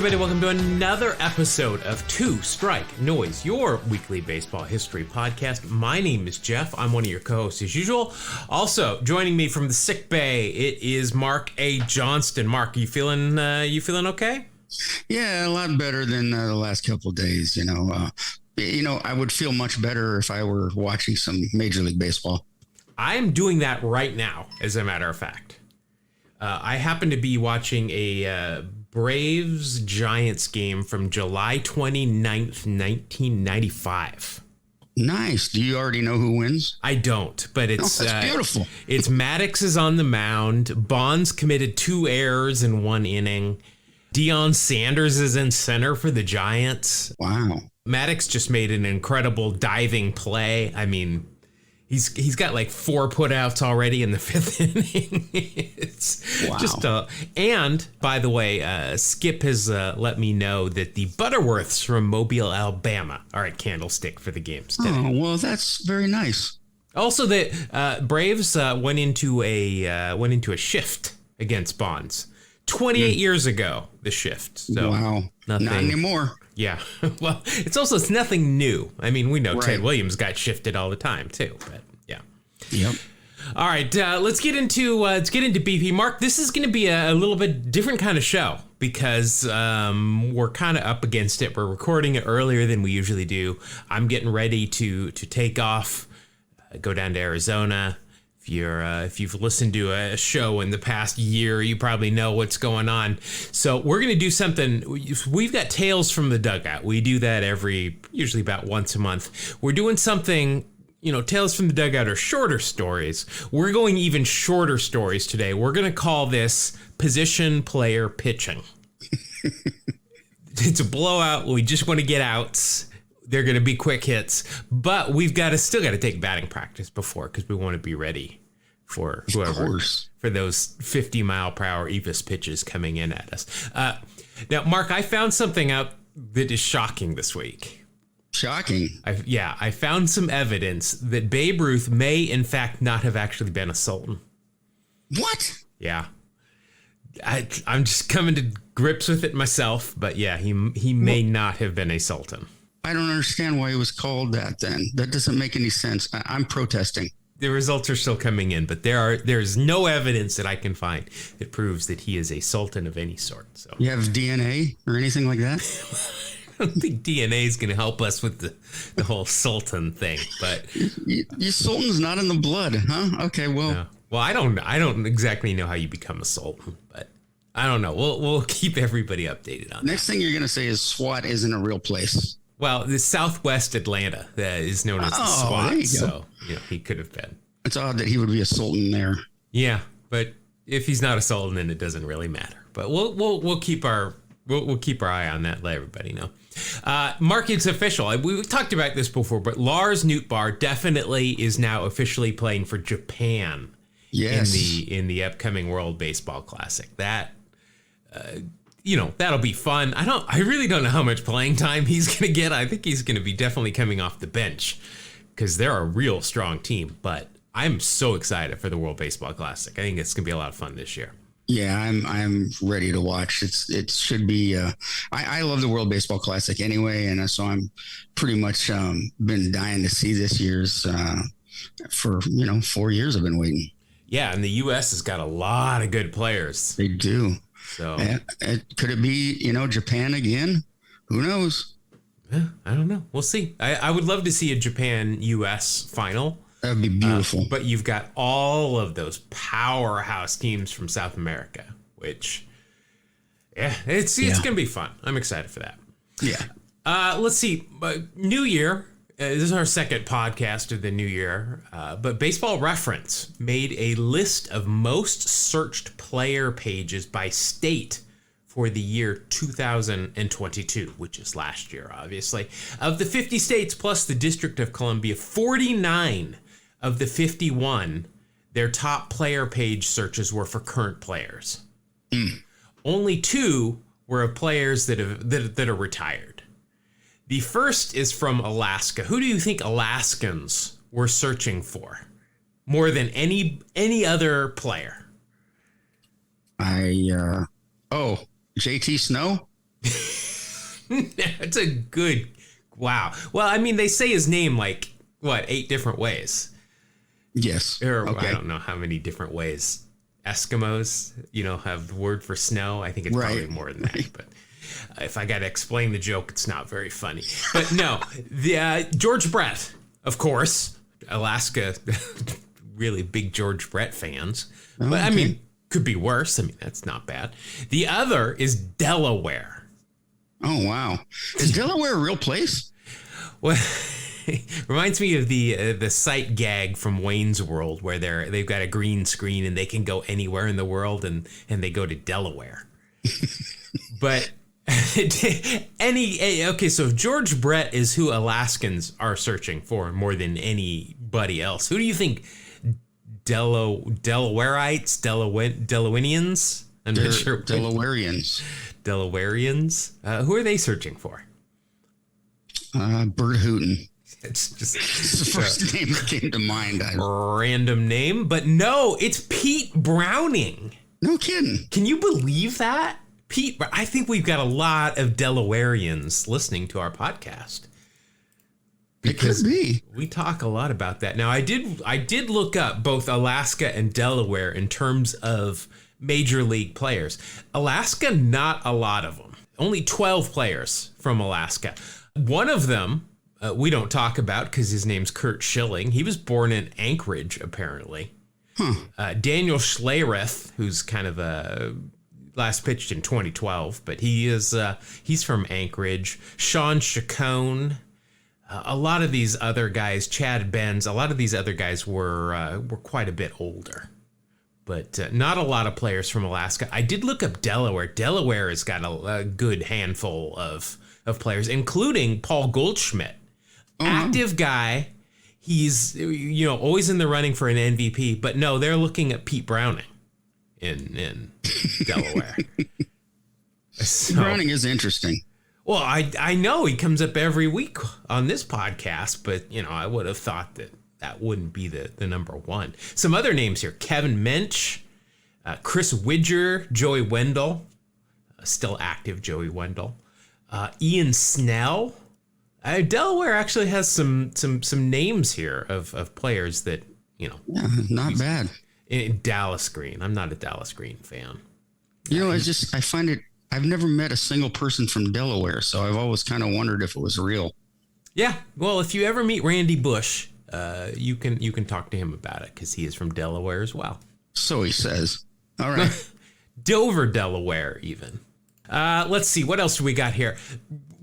everybody, welcome to another episode of Two Strike Noise, your weekly baseball history podcast. My name is Jeff. I'm one of your co-hosts as usual. Also, joining me from the sick bay, it is Mark A. Johnston. Mark, you feeling okay? Yeah, a lot better than the last couple of days. I would feel much better if I were watching some Major League Baseball. I'm doing that right now, as a matter of fact. I happen to be watching a Braves-Giants game from July 29th, 1995. Nice. Do you already know who wins? I don't, but it's that's beautiful. It's Maddox is on the mound. Bonds committed 2 errors in 1 inning. Deion Sanders is in center for the Giants. Wow. Maddox just made an incredible diving play. I mean, he's got like 4 putouts already in the 5th inning. It's wow. Just and by the way, Skip has let me know that the Butterworths from Mobile, Alabama are at Candlestick for the games today. Oh, well, that's very nice. Also, the Braves went into a shift against Bonds 28 years ago. The shift. So wow. Nothing, not anymore. Yeah. Well, it's nothing new. I mean, we know right. Ted Williams got shifted all the time too, but yeah. Yep. All right, let's get into BP. Mark, this is going to be a little bit different kind of show because we're kind of up against it. We're recording it earlier than we usually do. I'm getting ready to take off, go down to Arizona. If you've listened to a show in the past year, you probably know what's going on. So we're going to do something. We've got Tales from the Dugout. We do that usually about once a month. We're doing something, Tales from the Dugout are shorter stories. We're going even shorter stories today. We're going to call this Position Player Pitching. It's a blowout. We just want to get outs. They're going to be quick hits, but we've still got to take batting practice before because we want to be ready for whoever, for those 50-mile-per-hour Evis pitches coming in at us. Now, Mark, I found something out that is shocking this week. Shocking? I found some evidence that Babe Ruth may, in fact, not have actually been a Sultan. What? Yeah. I'm just coming to grips with it myself, but yeah, he may not have been a Sultan. I don't understand why it was called that then. That doesn't make any sense. I'm protesting. The results are still coming in, but there's no evidence that I can find that proves that he is a sultan of any sort. So you have DNA or anything like that? I don't think DNA is going to help us with the whole sultan thing, but your sultan's not in the blood, huh? Okay, well. No. Well, I don't exactly know how you become a sultan, but I don't know. We'll keep everybody updated on Next thing you're going to say is SWAT isn't a real place. Well, the Southwest Atlanta is known as the SWAT, so he could have been. It's odd that he would be a sultan there. Yeah, but if he's not a sultan, then it doesn't really matter. But we'll keep our eye on that. Let everybody know. Mark, it's official. We talked about this before, but Lars Nootbaar definitely is now officially playing for Japan. Yes. In the upcoming World Baseball Classic. That. That'll be fun. I really don't know how much playing time he's going to get. I think he's going to be definitely coming off the bench because they're a real strong team. But I'm so excited for the World Baseball Classic. I think it's going to be a lot of fun this year. Yeah, I'm ready to watch. It should be. I love the World Baseball Classic anyway, and so I'm pretty much been dying to see this year's. For 4 years I've been waiting. Yeah, and the U.S. has got a lot of good players. They do. So could it be, Japan again? Who knows? I don't know. We'll see. I would love to see a Japan-U.S. final. That would be beautiful. But you've got all of those powerhouse teams from South America, which, it's going to be fun. I'm excited for that. Yeah. Let's see. New Year. This is our second podcast of the new year, but Baseball Reference made a list of most searched player pages by state for the year 2022, which is last year, obviously. Of the 50 states plus the District of Columbia, 49 of the 51, their top player page searches were for current players. Only 2 were of players that are retired. The first is from Alaska. Who do you think Alaskans were searching for more than any other player? JT Snow? That's a good, wow. Well, I mean, they say his name like, what, 8 different ways? Yes. Or Okay. I don't know how many different ways Eskimos, have the word for snow. I think it's probably more than that. But if I got to explain the joke, it's not very funny. But no, the George Brett, of course, Alaska, really big George Brett fans. Oh, but okay. I mean, could be worse. I mean, that's not bad. The other is Delaware. Oh, wow. Is Delaware a real place? Well, reminds me of the sight gag from Wayne's World, where they've got a green screen and they can go anywhere in the world, and they go to Delaware. But okay, so George Brett is who Alaskans are searching for more than anybody else. Who do you think? Delawareites, Delawinians? I'm not sure. Delawareans. Delawareans. Who are they searching for? Bert Hooten. It's just It's the first name that came to mind. Random name, but no, it's Pete Browning. No kidding. Can you believe that? Pete, I think we've got a lot of Delawareans listening to our podcast. It could be. We talk a lot about that. Now, I did look up both Alaska and Delaware in terms of major league players. Alaska, not a lot of them. Only 12 players from Alaska. One of them we don't talk about because his name's Kurt Schilling. He was born in Anchorage, apparently. Daniel Schlereth, who's kind of last pitched in 2012, but he's from Anchorage. Sean Chacon. A lot of these other guys, Chad Benz, a lot of these other guys were quite a bit older. But not a lot of players from Alaska. I did look up Delaware. Delaware has got a good handful of players, including Paul Goldschmidt. Active guy. He's always in the running for an MVP. But no, they're looking at Pete Browning in Delaware. So, Browning is interesting. Well, I know he comes up every week on this podcast, but, I would have thought that wouldn't be the number one. Some other names here. Kevin Mench, Chris Widger, Joey Wendell, still active Joey Wendell, Ian Snell. Delaware actually has some names here of players that, Yeah, not bad. Dallas Green. I'm not a Dallas Green fan. I find it, I've never met a single person from Delaware, so I've always kind of wondered if it was real. Yeah, well, if you ever meet Randy Bush, you can talk to him about it because he is from Delaware as well. So he says. All right. Dover, Delaware, even. Let's see, what else do we got here?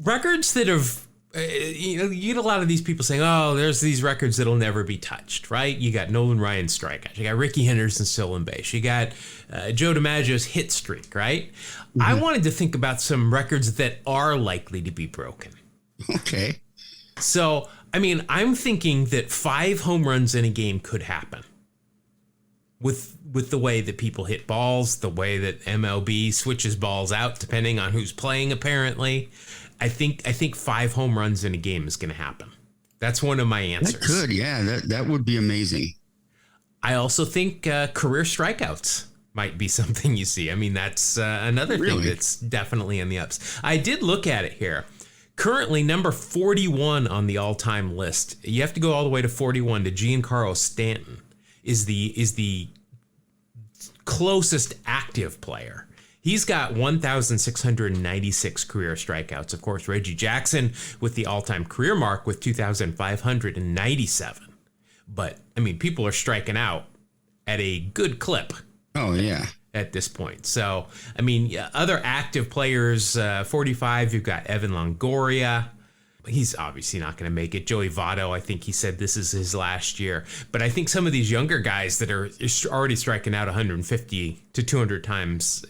Records that have, you get a lot of these people saying, oh, there's these records that'll never be touched, right? You got Nolan Ryan's strikeouts. You got Ricky Henderson's stolen base. You got Joe DiMaggio's hit streak, right? Mm-hmm. I wanted to think about some records that are likely to be broken. Okay. So, I mean, I'm thinking that 5 home runs in a game could happen. With the way that people hit balls, the way that MLB switches balls out, depending on who's playing, apparently. I think 5 home runs in a game is going to happen. That's one of my answers. That could, yeah. That would be amazing. I also think career strikeouts might be something you see. I mean, that's another thing that's definitely in the ups. I did look at it here. Currently, number 41 on the all-time list. You have to go all the way to 41 to Giancarlo Stanton is the closest active player. He's got 1,696 career strikeouts. Of course, Reggie Jackson with the all-time career mark with 2,597. But, I mean, people are striking out at a good clip. Oh, yeah. At this point. So, I mean, other active players, 45, you've got Evan Longoria. He's obviously not going to make it. Joey Votto, I think he said this is his last year. But I think some of these younger guys that are already striking out 150 to 200 times,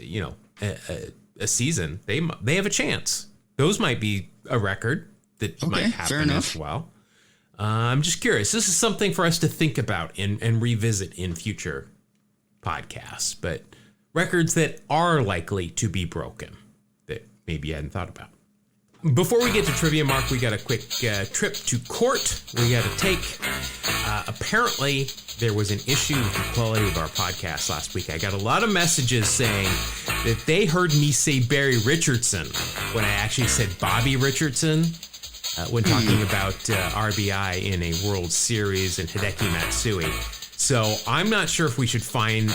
a season, they have a chance. Those might be a record that might happen as well. I'm just curious. This is something for us to think about and revisit in future podcasts. But records that are likely to be broken that maybe you hadn't thought about. Before we get to trivia, Mark, we got a quick trip to court we got to take. Apparently, there was an issue with the quality of our podcast last week. I got a lot of messages saying that they heard me say Barry Richardson when I actually said Bobby Richardson when talking about RBI in a World Series and Hideki Matsui. So I'm not sure if we should fine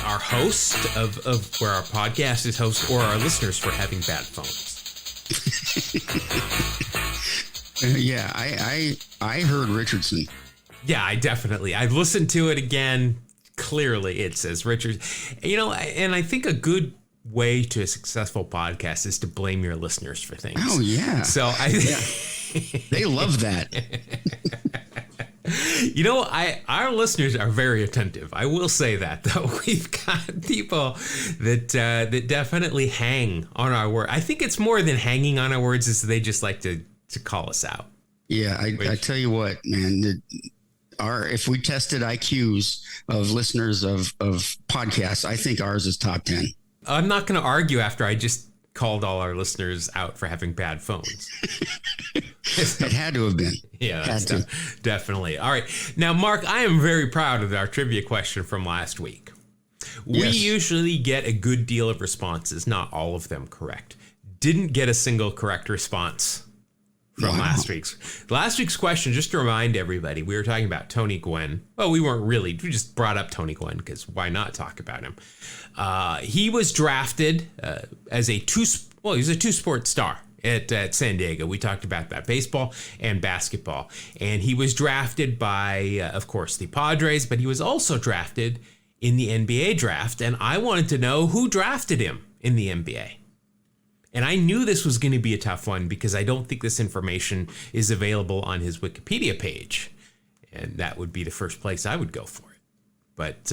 our host of where our podcast is host or our listeners for having bad phones. Yeah, I heard Richardson. Yeah, I listened to it again. Clearly, it says Richard. And I think a good way to a successful podcast is to blame your listeners for things. Oh yeah. So they love that. Our listeners are very attentive. I will say that, though. We've got people that definitely hang on our word. I think it's more than hanging on our words, is they just like to call us out. Yeah, I tell you what, man. If we tested IQs of listeners of podcasts, I think ours is top 10. I'm not going to argue after I just called all our listeners out for having bad phones. It had to have been. Yeah, that's definitely. All right. Now, Mark, I am very proud of our trivia question from last week. We usually get a good deal of responses, not all of them correct. Didn't get a single correct response from last week's question. Just to remind everybody, we were talking about Tony Gwynn. Well, we weren't really. We just brought up Tony Gwynn because why not talk about him? He was drafted as a two-sport star at San Diego. We talked about that, baseball and basketball. And he was drafted by, of course, the Padres, but he was also drafted in the NBA draft. And I wanted to know who drafted him in the NBA. And I knew this was going to be a tough one because I don't think this information is available on his Wikipedia page. And that would be the first place I would go for it. But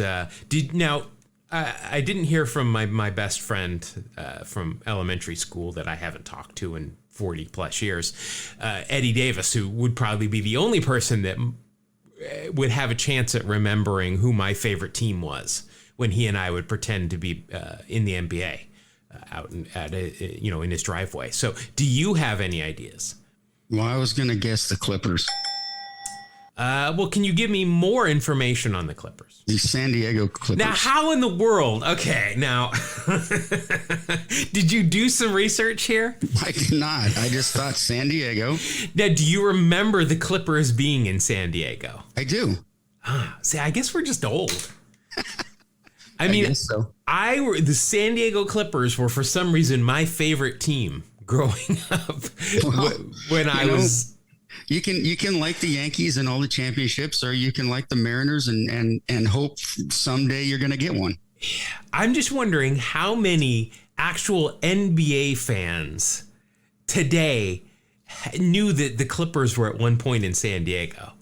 I didn't hear from my best friend from elementary school that I haven't talked to in 40 plus years, Eddie Davis, who would probably be the only person that would have a chance at remembering who my favorite team was when he and I would pretend to be in the NBA. Out in his driveway. So, do you have any ideas? Well, I was going to guess the Clippers. Well, can you give me more information on the Clippers? The San Diego Clippers. Now, how in the world? Okay, now, did you do some research here? I did not. I just thought San Diego. Now, do you remember the Clippers being in San Diego? I do. See, I guess we're just old. I guess so. The San Diego Clippers were, for some reason, my favorite team growing up. When I was. You can like the Yankees and all the championships, or you can like the Mariners and hope someday you're going to get one. I'm just wondering how many actual NBA fans today knew that the Clippers were at one point in San Diego.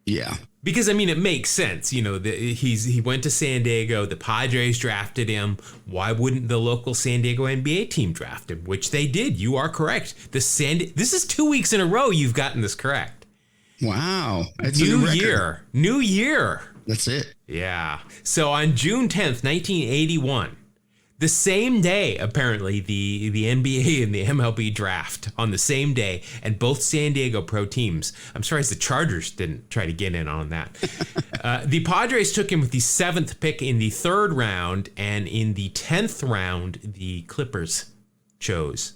Yeah. Because, it makes sense. He went to San Diego. The Padres drafted him. Why wouldn't the local San Diego NBA team draft him? Which they did. You are correct. This is 2 weeks in a row you've gotten this correct. Wow. That's New year. That's it. Yeah. So on June 10th, 1981, the same day, apparently, the NBA and the MLB draft on the same day, and both San Diego pro teams. I'm surprised the Chargers didn't try to get in on that. The Padres took him with the 7th pick in the 3rd round, and in the 10th round, the Clippers chose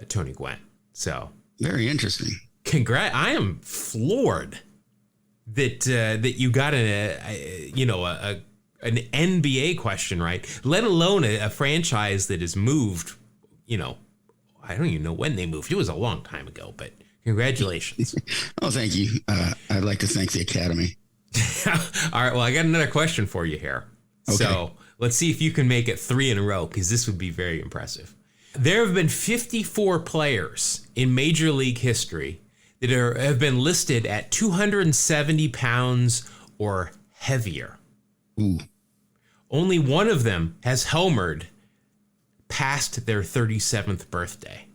Tony Gwynn. So very interesting. I am floored that you got an NBA question right, let alone a franchise that has moved, I don't even know when they moved. It was a long time ago, but congratulations. Oh, thank you. I'd like to thank the Academy. All right, well, I got another question for you here. Okay. So let's see if you can make it 3 in a row, because this would be very impressive. There have been 54 players in Major League history that have been listed at 270 pounds or heavier. Ooh. Only one of them has homered past their 37th birthday.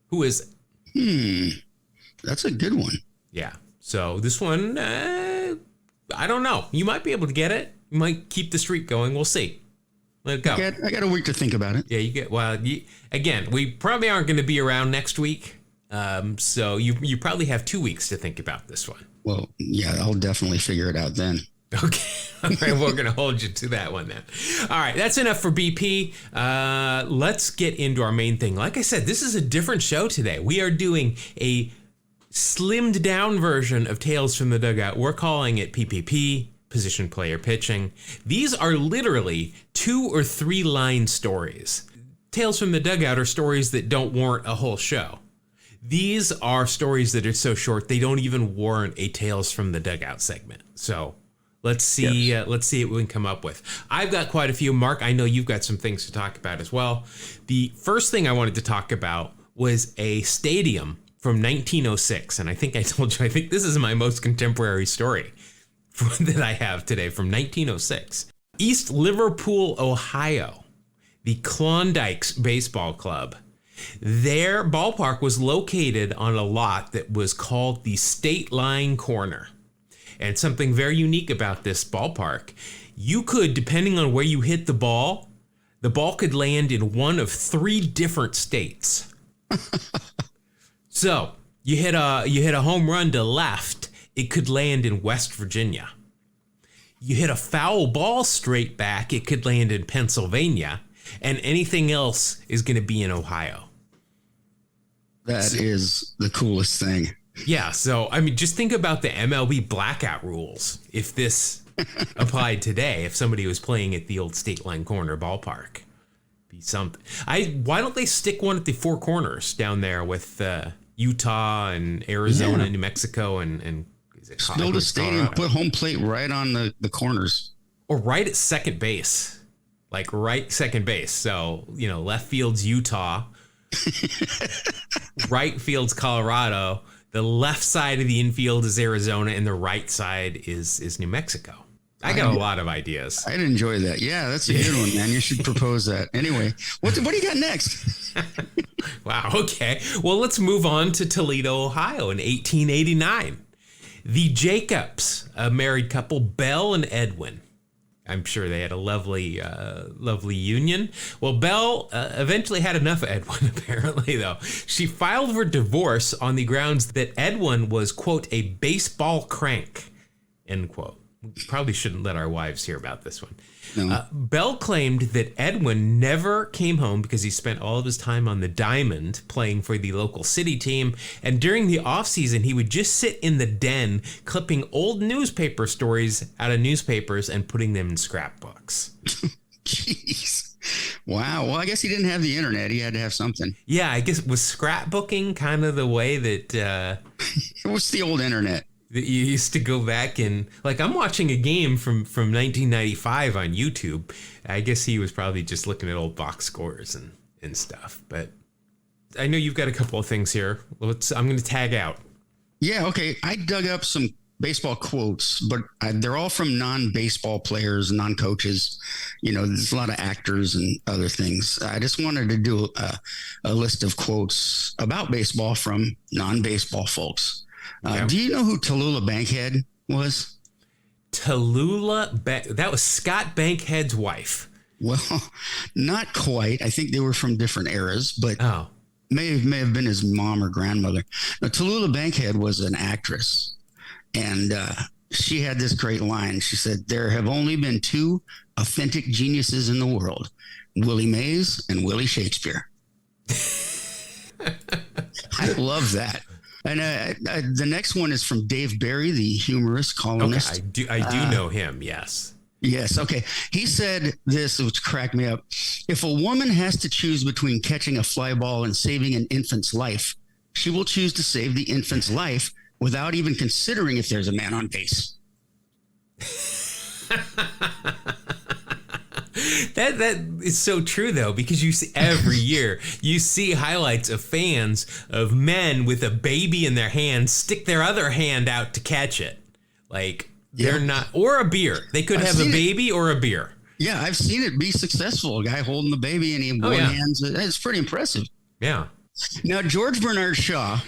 Who is it? That's a good one. Yeah. So this one, I don't know. You might be able to get it. You might keep the streak going. We'll see. Let it go. I got a week to think about it. Yeah, again, we probably aren't going to be around next week. So you probably have 2 weeks to think about this one. Well, yeah, I'll definitely figure it out then. Okay. All right. We're going to hold you to that one then. All right. That's enough for BP. Let's get into our main thing. Like I said, this is a different show today. We are doing a slimmed down version of Tales from the Dugout. We're calling it PPP, Position Player Pitching. These are literally 2 or 3 line stories. Tales from the Dugout are stories that don't warrant a whole show. These are stories that are so short they don't even warrant a Tales from the Dugout segment. So let's see what we can come up with. I've got quite a few. Mark, I know you've got some things to talk about as well. The first thing I wanted to talk about was a stadium from 1906. And I think I told you, I think this is my most contemporary story that I have today from 1906. East Liverpool, Ohio, the Klondikes Baseball Club. Their ballpark was located on a lot that was called the State Line Corner. And something very unique about this ballpark, you could, depending on where you hit the ball could land in one of 3 different states. So you hit a home run to left, it could land in West Virginia. You hit a foul ball straight back, it could land in Pennsylvania, and anything else is going to be in Ohio. That is the coolest thing. Yeah, so, I mean, just think about the MLB blackout rules. If this applied today, if somebody was playing at the old State Line Corner ballpark, be something. Why don't they stick one at the Four Corners down there with Utah and Arizona, New Mexico, and is it build a stadium, put home plate right on the corners. Or right at second base. Like right second base. So, left field's Utah, right field's Colorado, the left side of the infield is Arizona, and the right side is New Mexico. I got a lot of ideas. I'd enjoy that. Yeah, that's a good one, man. You should propose that. Anyway, what do you got next? Wow, okay. Well, let's move on to Toledo, Ohio in 1889. The Jacobs, a married couple, Belle and Edwin. I'm sure they had a lovely union. Well, Belle eventually had enough of Edwin, apparently, though. She filed for divorce on the grounds that Edwin was, quote, a baseball crank, end quote. We probably shouldn't let our wives hear about this one. No. Belle claimed that Edwin never came home because he spent all of his time on the diamond playing for the local city team. And during the offseason, he would just sit in the den clipping old newspaper stories out of newspapers and putting them in scrapbooks. Jeez. Wow. Well, I guess he didn't have the internet. He had to have something. Yeah, I guess was scrapbooking kind of the way that... It was the old internet. That you used to go back and, like, I'm watching a game from 1995 on YouTube. I guess he was probably just looking at old box scores and stuff. But I know you've got a couple of things here. I'm going to tag out. Yeah, okay. I dug up some baseball quotes, but they're all from non-baseball players, non-coaches. There's a lot of actors and other things. I just wanted to do a list of quotes about baseball from non-baseball folks. Do you know who Tallulah Bankhead was? That was Scott Bankhead's wife. Well, not quite. I think they were from different eras, but may have been his mom or grandmother. Now, Tallulah Bankhead was an actress, and she had this great line. She said, "There have only been 2 authentic geniuses in the world, Willie Mays and Willie Shakespeare." I love that. And the next one is from Dave Barry, the humorist, columnist. Okay, I do know him, yes. Yes, okay. He said this, which cracked me up. If a woman has to choose between catching a fly ball and saving an infant's life, she will choose to save the infant's life without even considering if there's a man on base. That is so true, though, because you see every year you see highlights of fans of men with a baby in their hand stick their other hand out to catch it. Like they're not, or a beer. They could have a baby or a beer. Yeah, I've seen it be successful. A guy holding the baby and he one hands. It's pretty impressive. Yeah. Now, George Bernard Shaw.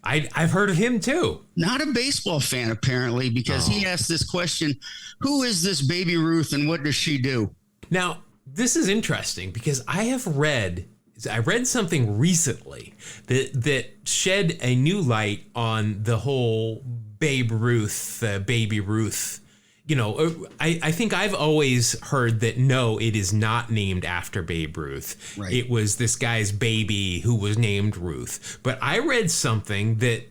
I've heard of him, too. Not a baseball fan, apparently, because he asked this question, who is this Baby Ruth and what does she do? Now, this is interesting because I have read I read something recently that shed a new light on the whole Babe Ruth, Baby Ruth. You know, I think I've always heard that, no, it is not named after Babe Ruth. Right. It was this guy's baby who was named Ruth. But I read something that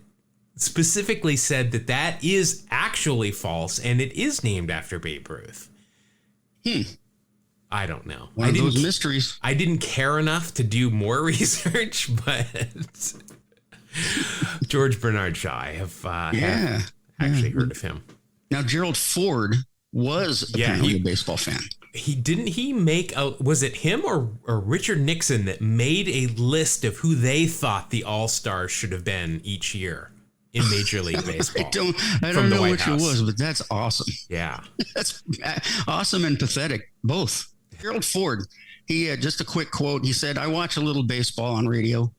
specifically said that that is actually false, and it is named after Babe Ruth. I don't know. One of those mysteries. I didn't care enough to do more research, but George Bernard Shaw, I have actually heard of him. Now, Gerald Ford was apparently a baseball fan. He make a, was it him or Richard Nixon that made a list of who they thought the All-Stars should have been each year in Major League Baseball? I don't know which it was, but that's awesome. Yeah. That's awesome and pathetic, both. Gerald Ford, he had just a quick quote. He said, "I watch a little baseball on radio."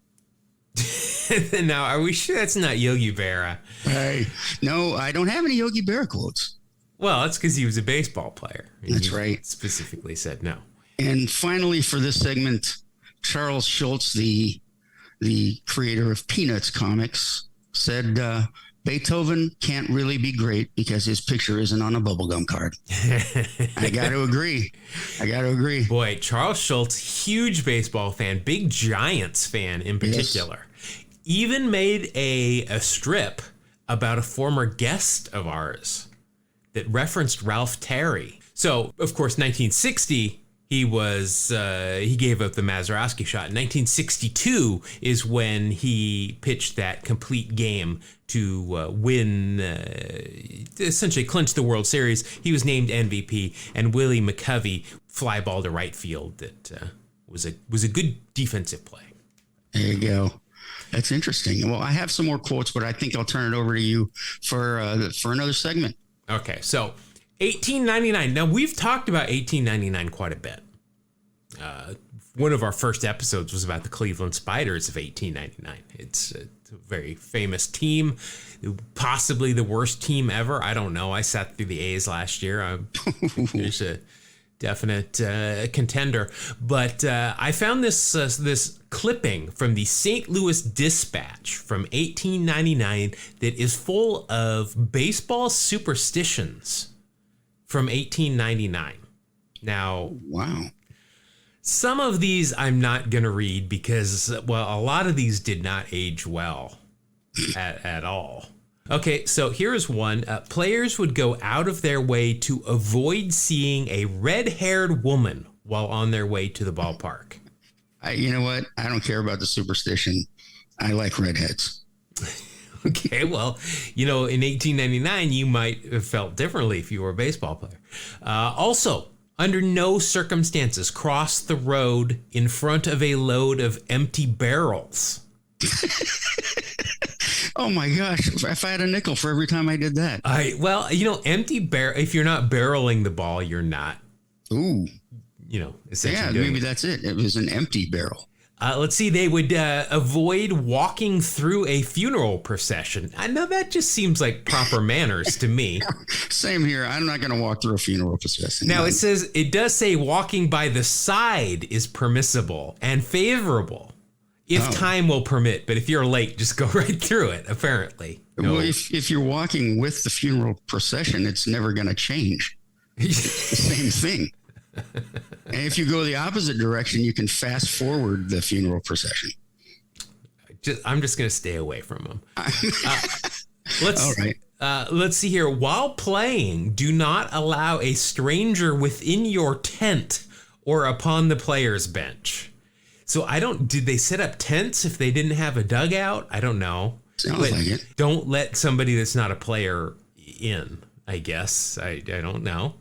Now, are we sure that's not Yogi Berra? Hey, no, I don't have any Yogi Berra quotes. Well, that's because he was a baseball player. That's right. Specifically said no. And finally, for this segment, Charles Schultz, the creator of Peanuts comics, said Beethoven can't really be great because his picture isn't on a bubblegum card. I got to agree. Boy, Charles Schultz, huge baseball fan, big Giants fan in particular. Yes. Even made a strip about a former guest of ours that referenced Ralph Terry. So, of course, 1960, he gave up the Mazeroski shot. 1962 is when he pitched that complete game to win, essentially clinch the World Series. He was named MVP, and Willie McCovey fly ball to right field that was a good defensive play. There you go. That's interesting. Well, I have some more quotes, but I think I'll turn it over to you for another segment. Okay, so 1899. Now, we've talked about 1899 quite a bit. One of our first episodes was about the Cleveland Spiders of 1899. It's a very famous team, possibly the worst team ever. I don't know. I sat through the A's last year. There's a definite contender. But I found this clipping from the St. Louis Dispatch from 1899 that is full of baseball superstitions from 1899. Now, wow. Some of these I'm not going to read because, well, a lot of these did not age well at all. Okay, so here's one. Players would go out of their way to avoid seeing a red-haired woman while on their way to the ballpark. You know what? I don't care about the superstition. I like redheads. Okay, well, in 1899, you might have felt differently if you were a baseball player. Also, under no circumstances cross the road in front of a load of empty barrels. Oh my gosh, if I had a nickel for every time I did that. Empty barrel, if you're not barreling the ball, you're not. Ooh. Essentially. Yeah, maybe that's it. It was an empty barrel. Let's see. They would avoid walking through a funeral procession. I know that just seems like proper manners to me. Same here. I'm not going to walk through a funeral procession. Now, it does say walking by the side is permissible and favorable if time will permit. But if you're late, just go right through it, apparently. No. Well, if you're walking with the funeral procession, it's never going to change. It's the same thing. And if you go the opposite direction, you can fast forward the funeral procession. I'm just going to stay away from them. All right. Let's see here. While playing, do not allow a stranger within your tent or upon the player's bench. So did they set up tents if they didn't have a dugout? I don't know. Sounds like it. Don't let somebody that's not a player in, I guess. I don't know.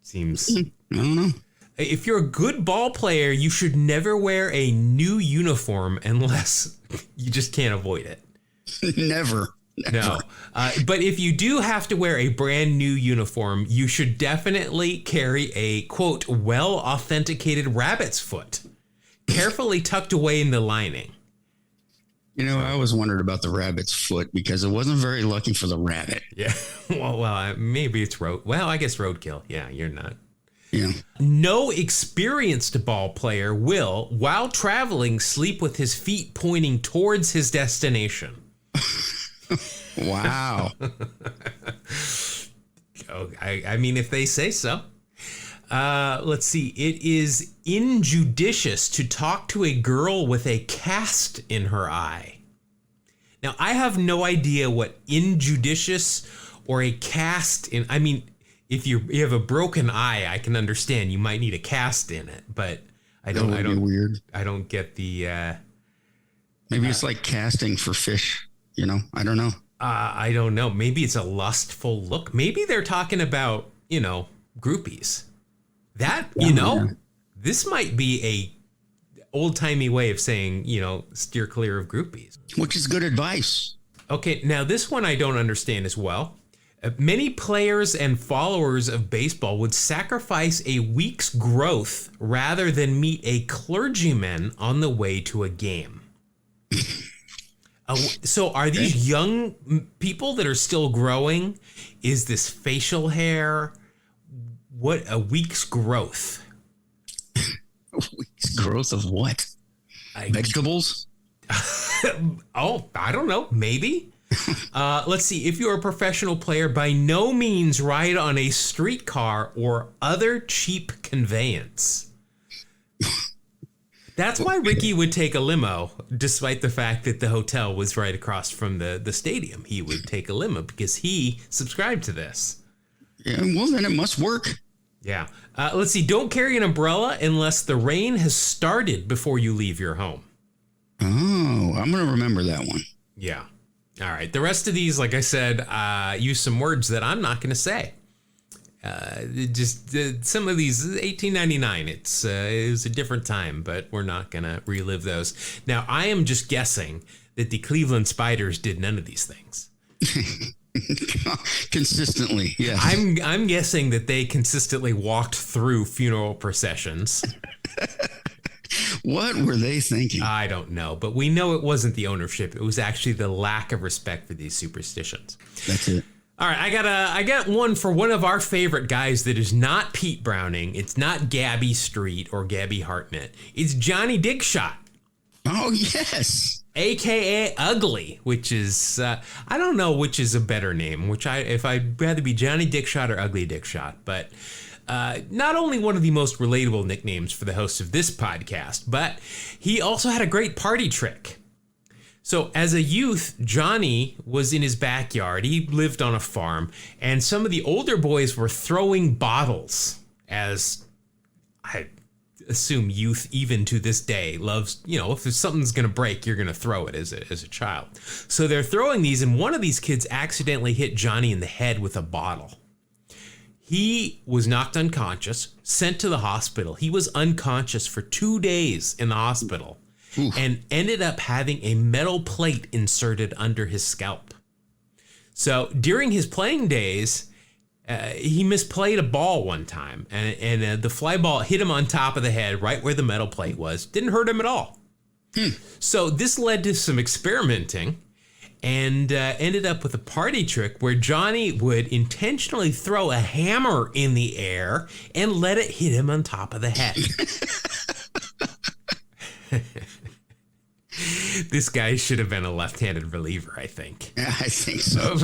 Seems... I don't know. If you're a good ball player, you should never wear a new uniform unless you just can't avoid it. Never. No. But if you do have to wear a brand new uniform, you should definitely carry a, quote, well-authenticated rabbit's foot, carefully tucked away in the lining. I always wondered about the rabbit's foot because it wasn't very lucky for the rabbit. Yeah. Well, maybe it's I guess roadkill. Yeah, you're not. Yeah. No experienced ball player will, while traveling, sleep with his feet pointing towards his destination. Wow. Oh, I mean, if they say so. Let's see. It is injudicious to talk to a girl with a cast in her eye. Now, I have no idea what injudicious or a cast in. I mean, if you have a broken eye, I can understand you might need a cast in it, but I don't. Weird. I don't get the. Maybe it's like casting for fish. I don't know. I don't know. Maybe it's a lustful look. Maybe they're talking about groupies. That this might be a old-timey way of saying steer clear of groupies, which is good advice. Okay, now this one I don't understand as well. Many players and followers of baseball would sacrifice a week's growth rather than meet a clergyman on the way to a game. So are these young people that are still growing? Is this facial hair? What, a week's growth? A week's growth of what? Vegetables? Oh, I don't know. Maybe. Let's see. If you're a professional player, by no means ride on a streetcar or other cheap conveyance. That's why Ricky would take a limo, despite the fact that the hotel was right across from the stadium. He would take a limo because he subscribed to this. Yeah, well, then it must work. Yeah. Let's see. Don't carry an umbrella unless the rain has started before you leave your home. Oh, I'm going to remember that one. Yeah. All right. The rest of these, like I said, use some words that I'm not going to say. Some of these, 1899, it was a different time, but we're not going to relive those. Now, I am just guessing that the Cleveland Spiders did none of these things. Consistently, yes. I'm guessing that they consistently walked through funeral processions. What were they thinking? I don't know, but we know it wasn't the ownership. It was actually the lack of respect for these superstitions. That's it. All right, I got one for one of our favorite guys that is not Pete Browning. It's not Gabby Street or Gabby Hartnett. It's Johnny Dickshot. Oh, yes. AKA Ugly, which is, I don't know which is a better name, if I'd rather be Johnny Dickshot or Ugly Dickshot, but not only one of the most relatable nicknames for the host of this podcast, but he also had a great party trick. So as a youth, Johnny was in his backyard. He lived on a farm, and some of the older boys were throwing bottles, as I assume youth, even to this day, loves, if something's going to break, you're going to throw it as a child. So they're throwing these, and one of these kids accidentally hit Johnny in the head with a bottle. He was knocked unconscious, sent to the hospital. He was unconscious for 2 days in the hospital. Oof. And ended up having a metal plate inserted under his scalp. So during his playing days, he misplayed a ball one time, and the fly ball hit him on top of the head, right where the metal plate was. Didn't hurt him at all. So this led to some experimenting, and ended up with a party trick where Johnny would intentionally throw a hammer in the air and let it hit him on top of the head. This guy should have been a left-handed reliever, I think. Yeah, I think so.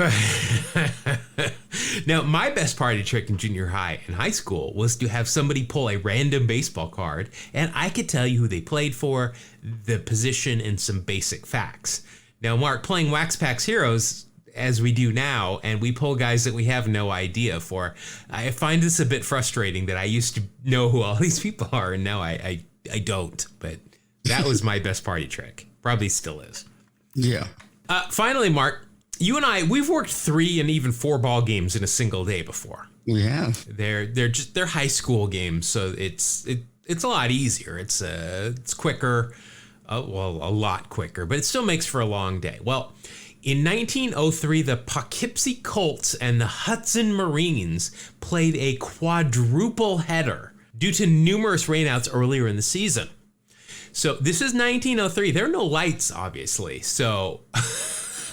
Now, my best party trick in junior high and high school was to have somebody pull a random baseball card, and I could tell you who they played for, the position, and some basic facts. Now, Mark, playing Wax Packs Heroes, as we do now, and we pull guys that we have no idea for, I find this a bit frustrating that I used to know who all these people are, and now I don't, but... That was my best party trick. Probably still is. Yeah. Finally, Mark, you and I, we've worked 3 and even 4 ball games in a single day before. We have. They're high school games, so it's a lot easier. It's quicker, a lot quicker, but it still makes for a long day. Well, in 1903, the Poughkeepsie Colts and the Hudson Marines played a quadruple header due to numerous rainouts earlier in the season. So this is 1903. There are no lights, obviously. So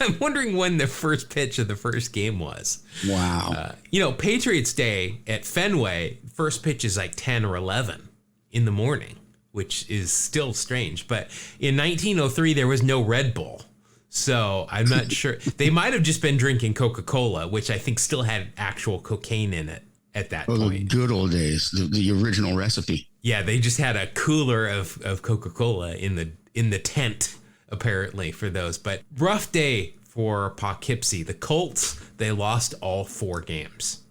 I'm wondering when the first pitch of the first game was. Wow. Patriots Day at Fenway, first pitch is like 10 or 11 in the morning, which is still strange. But in 1903, there was no Red Bull. So I'm not sure. They might have just been drinking Coca-Cola, which I think still had actual cocaine in it at that point. The good old days, the original recipe. Yeah, they just had a cooler of Coca-Cola in the tent, apparently, for those. But rough day for Poughkeepsie. The Colts, they lost all 4 games.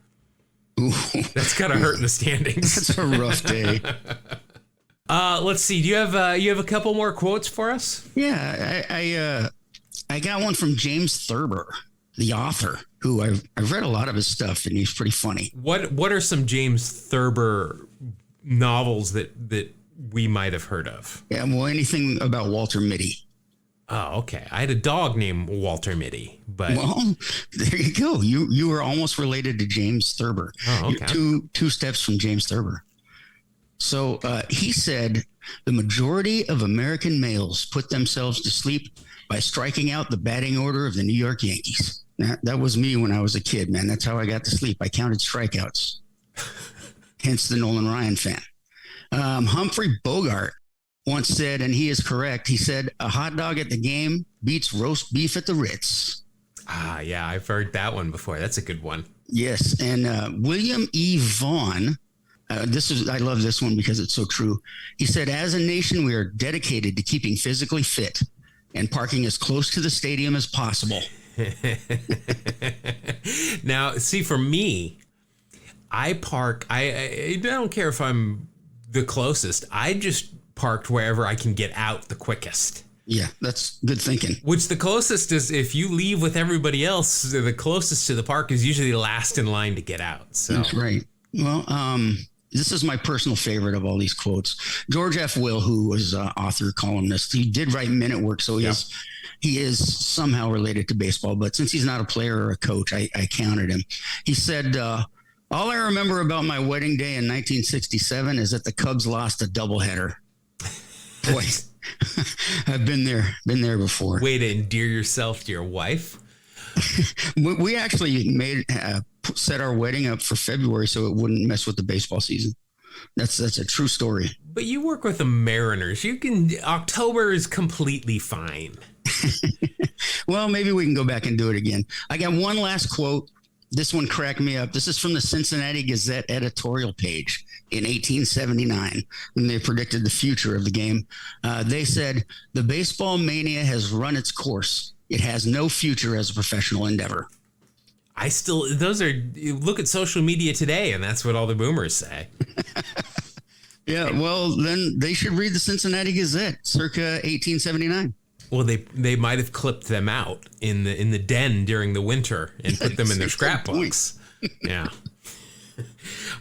Ooh. That's kind of hurting the standings. That's a rough day. Let's see. Do you have a couple more quotes for us? Yeah, I got one from James Thurber, the author, who I've read a lot of his stuff, and he's pretty funny. What are some James Thurber novels that we might have heard of? Yeah, well, anything about Walter Mitty. Oh, okay. I had a dog named Walter Mitty, but well, there you go. You were almost related to James Thurber. Oh, okay. You're two steps from James Thurber. So he said the majority of American males put themselves to sleep by striking out the batting order of the New York Yankees. That was me when I was a kid, man. That's how I got to sleep. I counted strikeouts. Hence the Nolan Ryan fan. Humphrey Bogart once said, and he is correct, he said, a hot dog at the game beats roast beef at the Ritz. Ah, yeah, I've heard that one before. That's a good one. Yes, and William E. Vaughn, I love this one because it's so true. He said, as a nation, we are dedicated to keeping physically fit and parking as close to the stadium as possible. Now, see, for me, I park, I don't care if I'm the closest. I just parked wherever I can get out the quickest. Yeah, that's good thinking. Which the closest is, if you leave with everybody else, the closest to the park is usually the last in line to get out. So that's right. Well, this is my personal favorite of all these quotes. George F. Will, who was author, columnist, he did write Minute Work, so he is somehow related to baseball. But since he's not a player or a coach, I counted him. He said, all I remember about my wedding day in 1967 is that the Cubs lost a doubleheader. Boy, I've been there before. Way to endear yourself to your wife. We actually set our wedding up for February so it wouldn't mess with the baseball season. That's a true story. But you work with the Mariners. October is completely fine. Well, maybe we can go back and do it again. I got one last quote. This one cracked me up. This is from the Cincinnati Gazette editorial page in 1879 when they predicted the future of the game. They said, the baseball mania has run its course. It has no future as a professional endeavor. Look at social media today, and that's what all the boomers say. Yeah, well, then they should read the Cincinnati Gazette circa 1879. Well, they might have clipped them out in the den during the winter and put them in their scrapbooks. Yeah.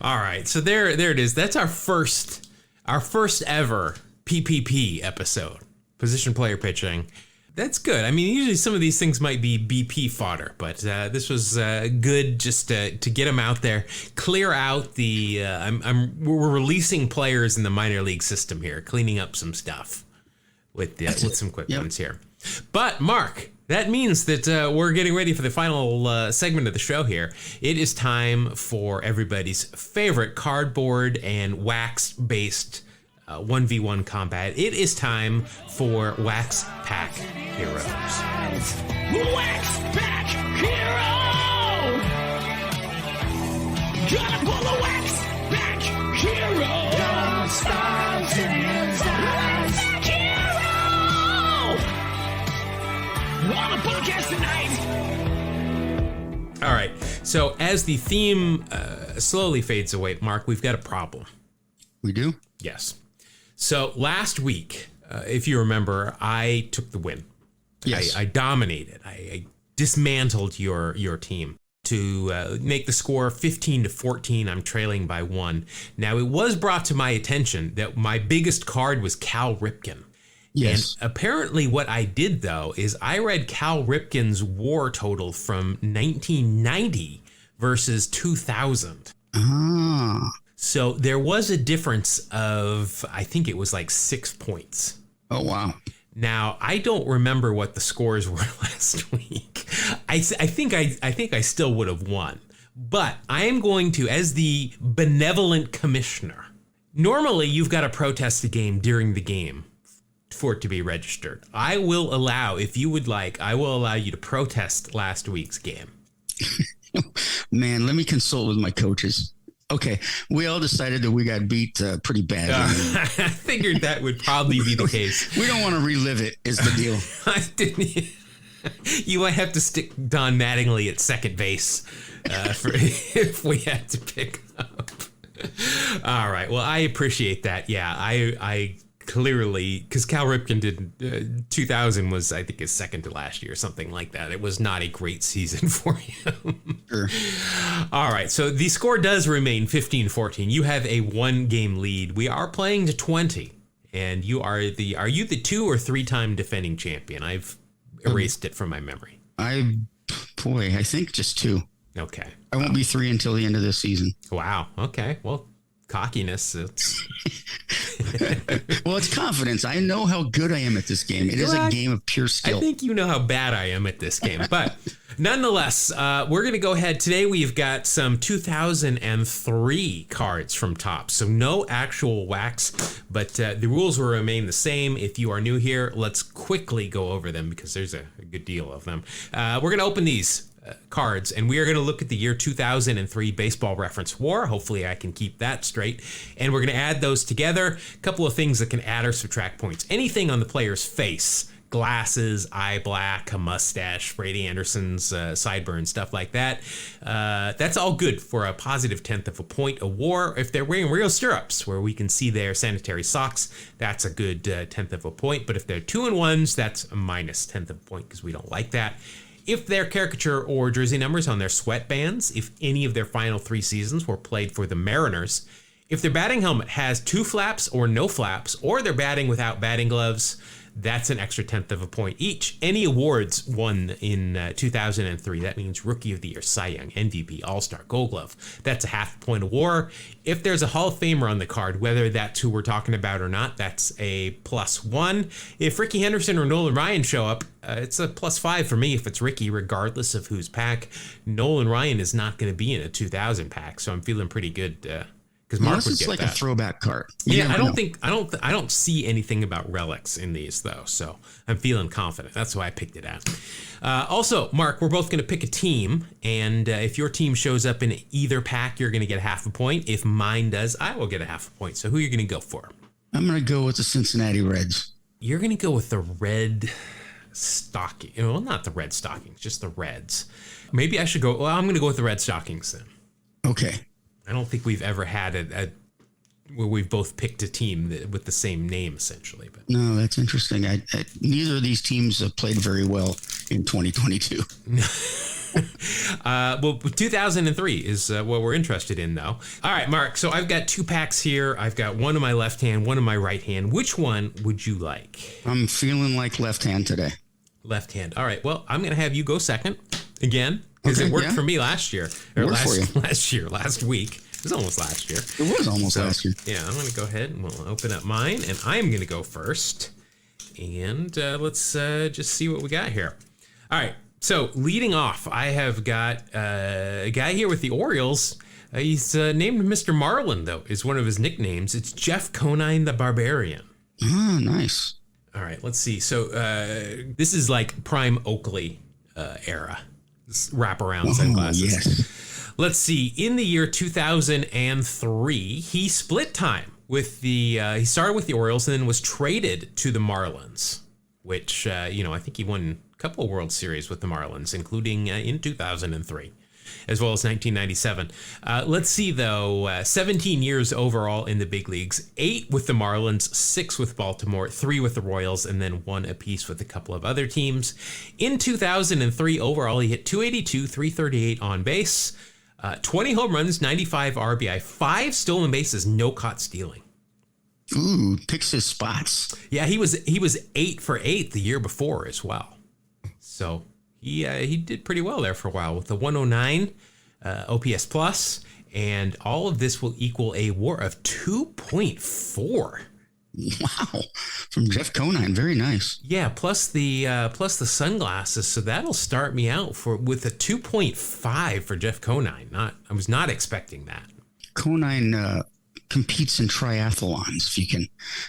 All right, so there it is. That's our first ever PPP episode, position player pitching. That's good. I mean, usually some of these things might be BP fodder, but this was good just to get them out there, clear out the. We're releasing players in the minor league system here, cleaning up some stuff with some quick ones here. But Mark, that means that we're getting ready for the final segment of the show here. It is time for everybody's favorite cardboard and wax-based 1v1 combat. It is time for Wax Pack Heroes. Wax Pack Hero! Gonna pull a Wax Pack Hero! Got stars in his eyes! Wax Pack Hero! On a podcast tonight! All right, so as the theme slowly fades away, Mark, we've got a problem. We do? Yes. So last week, if you remember, I took the win. Yes. I dominated. I dismantled your team to make the score 15-14. I'm trailing by 1. Now, it was brought to my attention that my biggest card was Cal Ripken. Yes. And apparently what I did, though, is I read Cal Ripken's WAR total from 1990 versus 2000. Ah. So there was a difference of, I think it was like 6 points. Oh, wow. Now, I don't remember what the scores were last week. I think I still would have won. But I am going to, as the benevolent commissioner, normally you've got to protest the game during the game for it to be registered. I will allow, if you would like, I will allow you to protest last week's game. Man, let me consult with my coaches. Okay, we all decided that we got beat pretty bad. I figured that would probably be the case. We don't want to relive it, is the deal. I didn't. You might have to stick Don Mattingly at second base if we had to pick up. All right. Well, I appreciate that. Yeah, I clearly, because Cal Ripken did 2000 was, I think, his second to last year, something like that. It was not a great season for him. Sure. All right. So the score does remain 15-14. You have a 1-game lead. We are playing to 20, and are you the 2 or 3-time defending champion? I've erased it from my memory. I think just 2. Okay. I won't be 3 until the end of this season. Wow. Okay. Well, cockiness. Well, it's confidence. I know how good I am at this game. It is a game of pure skill. I think you know how bad I am at this game. But nonetheless, we're going to go ahead. Today we've got some 2003 cards from Topps. So no actual wax, but the rules will remain the same. If you are new here, let's quickly go over them because there's a good deal of them. We're going to open these cards, and we are going to look at the year 2003 Baseball Reference WAR. Hopefully I can keep that straight. And we're going to add those together. A couple of things that can add or subtract points. Anything on the player's face, glasses, eye black, a mustache, Brady Anderson's sideburns, stuff like that. That's all good for a positive 10th of a point. A WAR, if they're wearing real stirrups where we can see their sanitary socks, that's a good 10th of a point. But if they're 2-in-1s, that's a minus 10th of a point because we don't like that. If their caricature or jersey numbers on their sweatbands, if any of their final 3 seasons were played for the Mariners, if their batting helmet has 2 flaps or no flaps, or they're batting without batting gloves, that's an extra 10th of a point each. Any awards won in 2003, that means Rookie of the Year, Cy Young, MVP, All-Star, Gold Glove, that's a half point of WAR. If there's a Hall of Famer on the card, whether that's who we're talking about or not, that's a +1. If Ricky Henderson or Nolan Ryan show up, it's a +5 for me if it's Ricky, regardless of whose pack. Nolan Ryan is not going to be in a 2000 pack, so I'm feeling pretty good because Mark would get like that. A throwback card. Yeah, I don't see anything about relics in these though, so I'm feeling confident. That's why I picked it out. Also, Mark, we're both going to pick a team, and if your team shows up in either pack, you're going to get half a point. If mine does, I will get a half a point. So who are you going to go for? I'm going to go with the Cincinnati Reds. You're going to go with the red stocking. Well, not the red stockings, just the Reds. Maybe I should go. Well, I'm going to go with the red stockings then. Okay. I don't think we've ever had where we've both picked a team with the same name, essentially. But no, that's interesting. Neither of these teams have played very well in 2022. Well, 2003 is what we're interested in, though. All right, Mark. So I've got 2 packs here. I've got one in my left hand, one in my right hand. Which one would you like? I'm feeling like left hand today. Left hand. All right. Well, I'm going to have you go second again. Because it worked for me last year. Or last week. It was almost last year. It was almost last year. Yeah, I'm going to go ahead and we'll open up mine. And I'm going to go first. And let's just see what we got here. All right. So leading off, I have got a guy here with the Orioles. He's named Mr. Marlin, though, is one of his nicknames. It's Jeff Conine the Barbarian. Oh, nice. All right. Let's see. So this is like prime Oakley era. Wraparound sunglasses. Yes. Let's see. In the year 2003, he split time with he started with the Orioles and then was traded to the Marlins, which, I think he won a couple of World Series with the Marlins, including in 2003, as well as 1997. Let's see, though, 17 years overall in the big leagues, 8 with the Marlins, 6 with Baltimore, 3 with the Royals, and then 1 apiece with a couple of other teams. In 2003, overall, he hit 282, 338 on base, 20 home runs, 95 RBI, 5 stolen bases, no caught stealing. Ooh, picks his spots. Yeah, he was 8 for 8 the year before as well. So he did pretty well there for a while with the 109 OPS plus, and all of this will equal a WAR of 2.4. Wow. From Jeff Conine. Very nice. Yeah, plus the sunglasses, so that'll start me out with a 2.5 for Jeff Conine. I was not expecting that. Conine competes in triathlons, if you can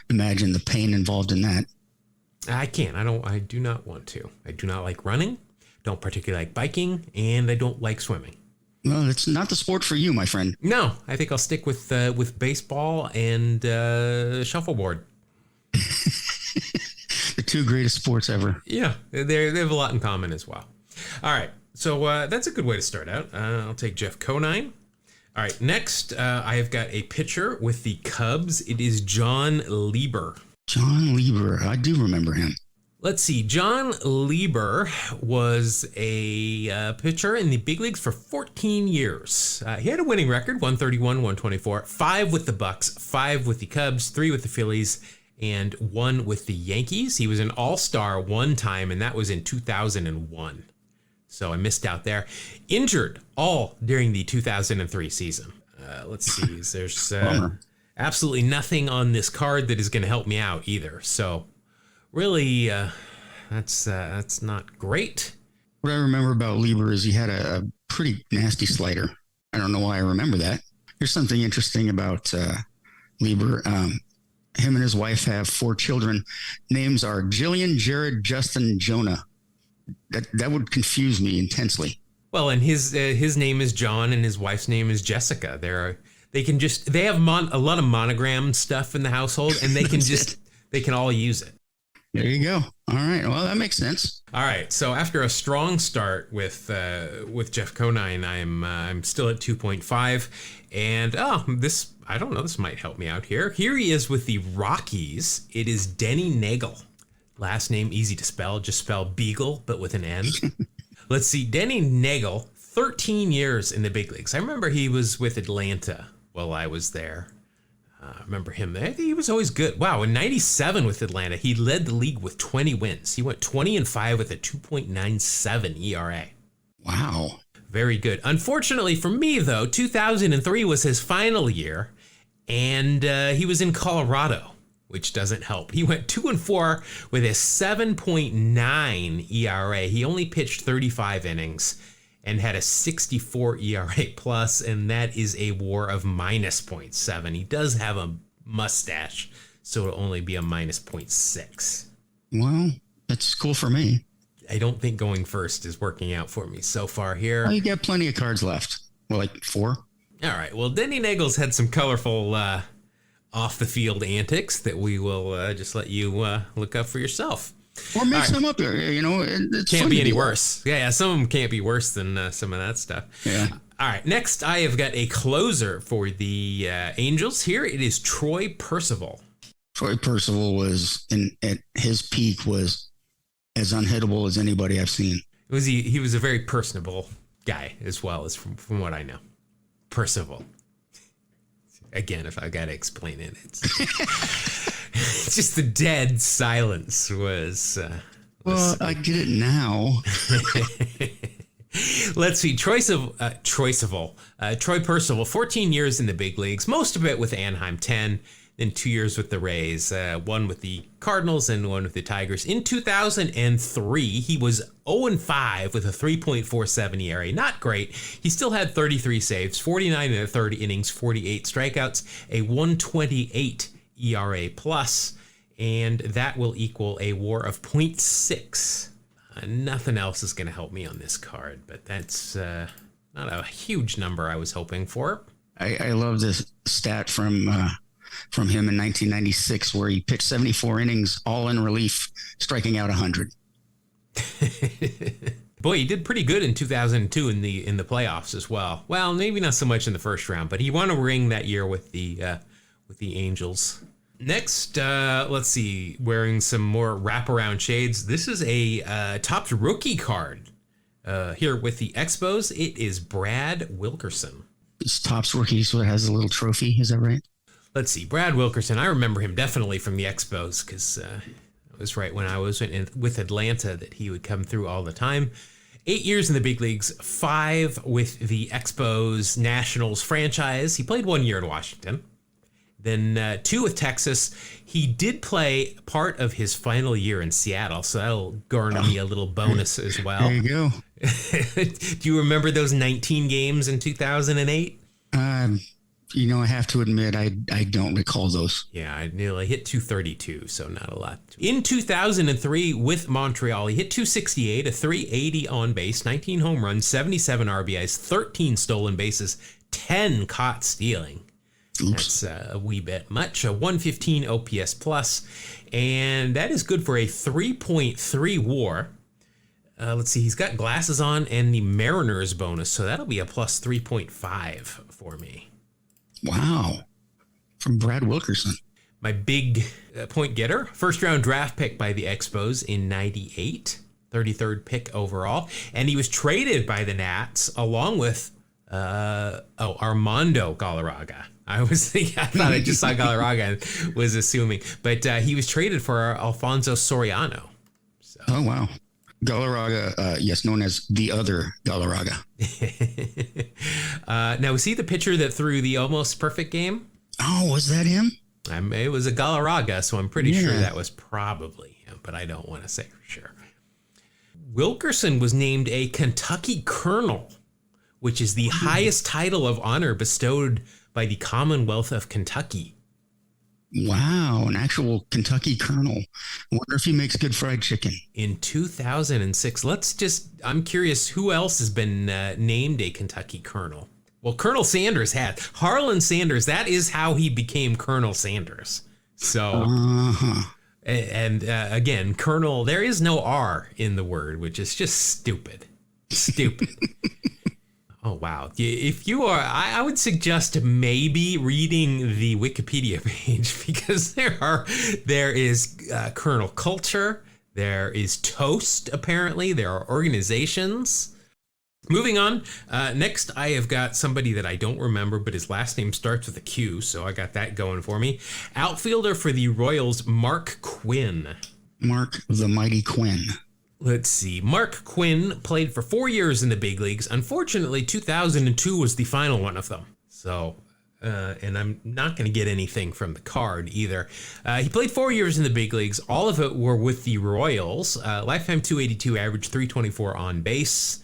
imagine the pain involved in that. I can't. I do not want to. I do not like running, don't particularly like biking, and I don't like swimming. Well, it's not the sport for you, my friend. No, I think I'll stick with baseball and shuffleboard. The two greatest sports ever. Yeah, they have a lot in common as well. All right, so that's a good way to start out. I'll take Jeff Conine. All right, next I have got a pitcher with the Cubs. It is John Lieber. John Lieber. I do remember him. Let's see. John Lieber was a pitcher in the big leagues for 14 years. He had a winning record, 131, 124, 5 with the Bucks, 5 with the Cubs, 3 with the Phillies, and 1 with the Yankees. He was an all-star one time, and that was in 2001. So I missed out there. Injured all during the 2003 season. Let's see. There's absolutely nothing on this card that is going to help me out either. So really, that's not great. What I remember about Lieber is he had a pretty nasty slider. I don't know why I remember that. Here's something interesting about Lieber. Him and his wife have 4 children. Names are Jillian, Jared, Justin, Jonah. That would confuse me intensely. Well, and his name is John, and his wife's name is Jessica. They have a lot of monogram stuff in the household, and they can all use it. There you go. All right. Well, that makes sense. All right. So after a strong start with Jeff Conine, I'm still at 2.5, and I don't know. This might help me out here. Here he is with the Rockies. It is Denny Nagel. Last name easy to spell. Just spell Beagle, but with an N. Let's see. Denny Nagel, 13 years in the big leagues. I remember he was with Atlanta while I was there. I remember him there. He was always good. Wow, in 97 with Atlanta, he led the league with 20 wins. He went 20-5 with a 2.97 ERA. Wow. Very good. Unfortunately for me, though, 2003 was his final year, and he was in Colorado, which doesn't help. He went 2-4 with a 7.9 ERA. He only pitched 35 innings and had a 64 ERA plus, and that is a WAR of -0.7. He does have a mustache, so it'll only be a -0.6. Well, that's cool for me. I don't think going first is working out for me so far here. Well, you got plenty of cards left. Well, like 4. All right. Well, Denny Nagel's had some colorful off-the-field antics that we will just let you look up for yourself. Or make some up there. It's can't be any worse. Yeah, some of them can't be worse than some of that stuff. Yeah. All right, next I have got a closer for the Angels. Here it is Troy Percival. Troy Percival was, at his peak, was as unhittable as anybody I've seen. He was a very personable guy as well, as from what I know. Percival. Again, if I got to explain it, it's just the dead silence was. Well, I get it now. Let's see. Troy Percival, 14 years in the big leagues, most of it with Anaheim, 10, then 2 years with the Rays, 1 with the Cardinals and 1 with the Tigers. In 2003, he was 0-5 with a 3.47 ERA. Not great. He still had 33 saves, 49 in the third innings, 48 strikeouts, a 128 ERA plus, and that will equal a WAR of 0.6. Nothing else is going to help me on this card, but that's not a huge number I was hoping for. I love this stat from him in 1996 where he pitched 74 innings, all in relief, striking out 100. Boy, he did pretty good in 2002 in the playoffs as well. Well, maybe not so much in the first round, but he won a ring that year with the Angels. Next, let's see, wearing some more wraparound shades. This is a Topps rookie card. Here with the Expos, it is Brad Wilkerson. It's Topps rookie, so it has a little trophy. Is that right? Let's see, Brad Wilkerson. I remember him definitely from the Expos because it was right when I was with Atlanta that he would come through all the time. 8 years in the big leagues, 5 with the Expos Nationals franchise. He played 1 year in Washington. Then 2 with Texas. He did play part of his final year in Seattle, so that'll garner me a little bonus as well. There you go. Do you remember those 19 games in 2008? I have to admit, I don't recall those. Yeah, I nearly hit 232, so not a lot. In 2003 with Montreal, he hit 268, a 380 on base, 19 home runs, 77 RBIs, 13 stolen bases, 10 caught stealing. Oops. That's a wee bit much. A 115 OPS plus, and that is good for a 3.3 WAR. Let's see, he's got glasses on and the Mariners bonus, so that'll be a plus 3.5 for me. Wow. From Brad Wilkerson. My big point getter, first round draft pick by the Expos in 98, 33rd pick overall. And he was traded by the Nats along with Armando Galarraga. I thought I just saw Galarraga and was assuming, but he was traded for Alfonso Soriano. So. Oh, wow. Galarraga, yes, known as the other Galarraga. Now, was he the pitcher that threw the almost perfect game? Oh, was that him? It was a Galarraga, so I'm pretty sure that was probably him, but I don't want to say for sure. Wilkerson was named a Kentucky Colonel, which is the highest title of honor bestowed by the Commonwealth of Kentucky. Wow, an actual Kentucky Colonel. Wonder if he makes good fried chicken. In 2006, I'm curious who else has been named a Kentucky Colonel. Well, Colonel Sanders had. Harlan Sanders, that is how he became Colonel Sanders. So, and again, Colonel, there is no R in the word, which is just stupid. Stupid. Oh, wow. If you are, I would suggest maybe reading the Wikipedia page because there is Colonel Culture. There is Toast, apparently. There are organizations. Moving on. Next, I have got somebody that I don't remember, but his last name starts with a Q, so I got that going for me. Outfielder for the Royals, Mark Quinn. Mark the Mighty Quinn. Let's see. Mark Quinn played for 4 years in the big leagues. Unfortunately, 2002 was the final one of them. So, and I'm not going to get anything from the card either. He played 4 years in the big leagues. All of it were with the Royals. Lifetime 282, average 324 on base.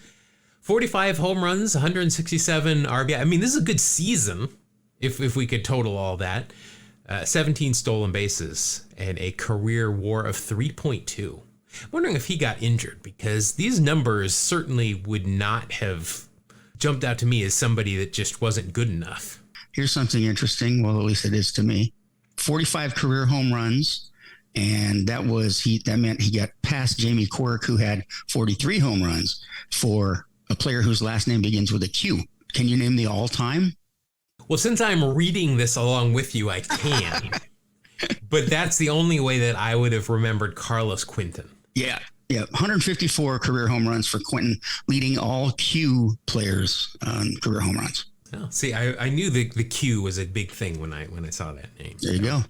45 home runs, 167 RBI. I mean, this is a good season if we could total all that. 17 stolen bases and a career WAR of 3.2. I'm wondering if he got injured because these numbers certainly would not have jumped out to me as somebody that just wasn't good enough. Here's something interesting. Well, at least it is to me. 45 career home runs. And that meant he got past Jamie Quirk, who had 43 home runs for a player whose last name begins with a Q. Can you name the all-time? Well, since I'm reading this along with you, I can. But that's the only way that I would have remembered Carlos Quinton. Yeah. 154 career home runs for Quinton, leading all Q players on career home runs. Oh, see, I knew the Q was a big thing when I saw that name. There you go.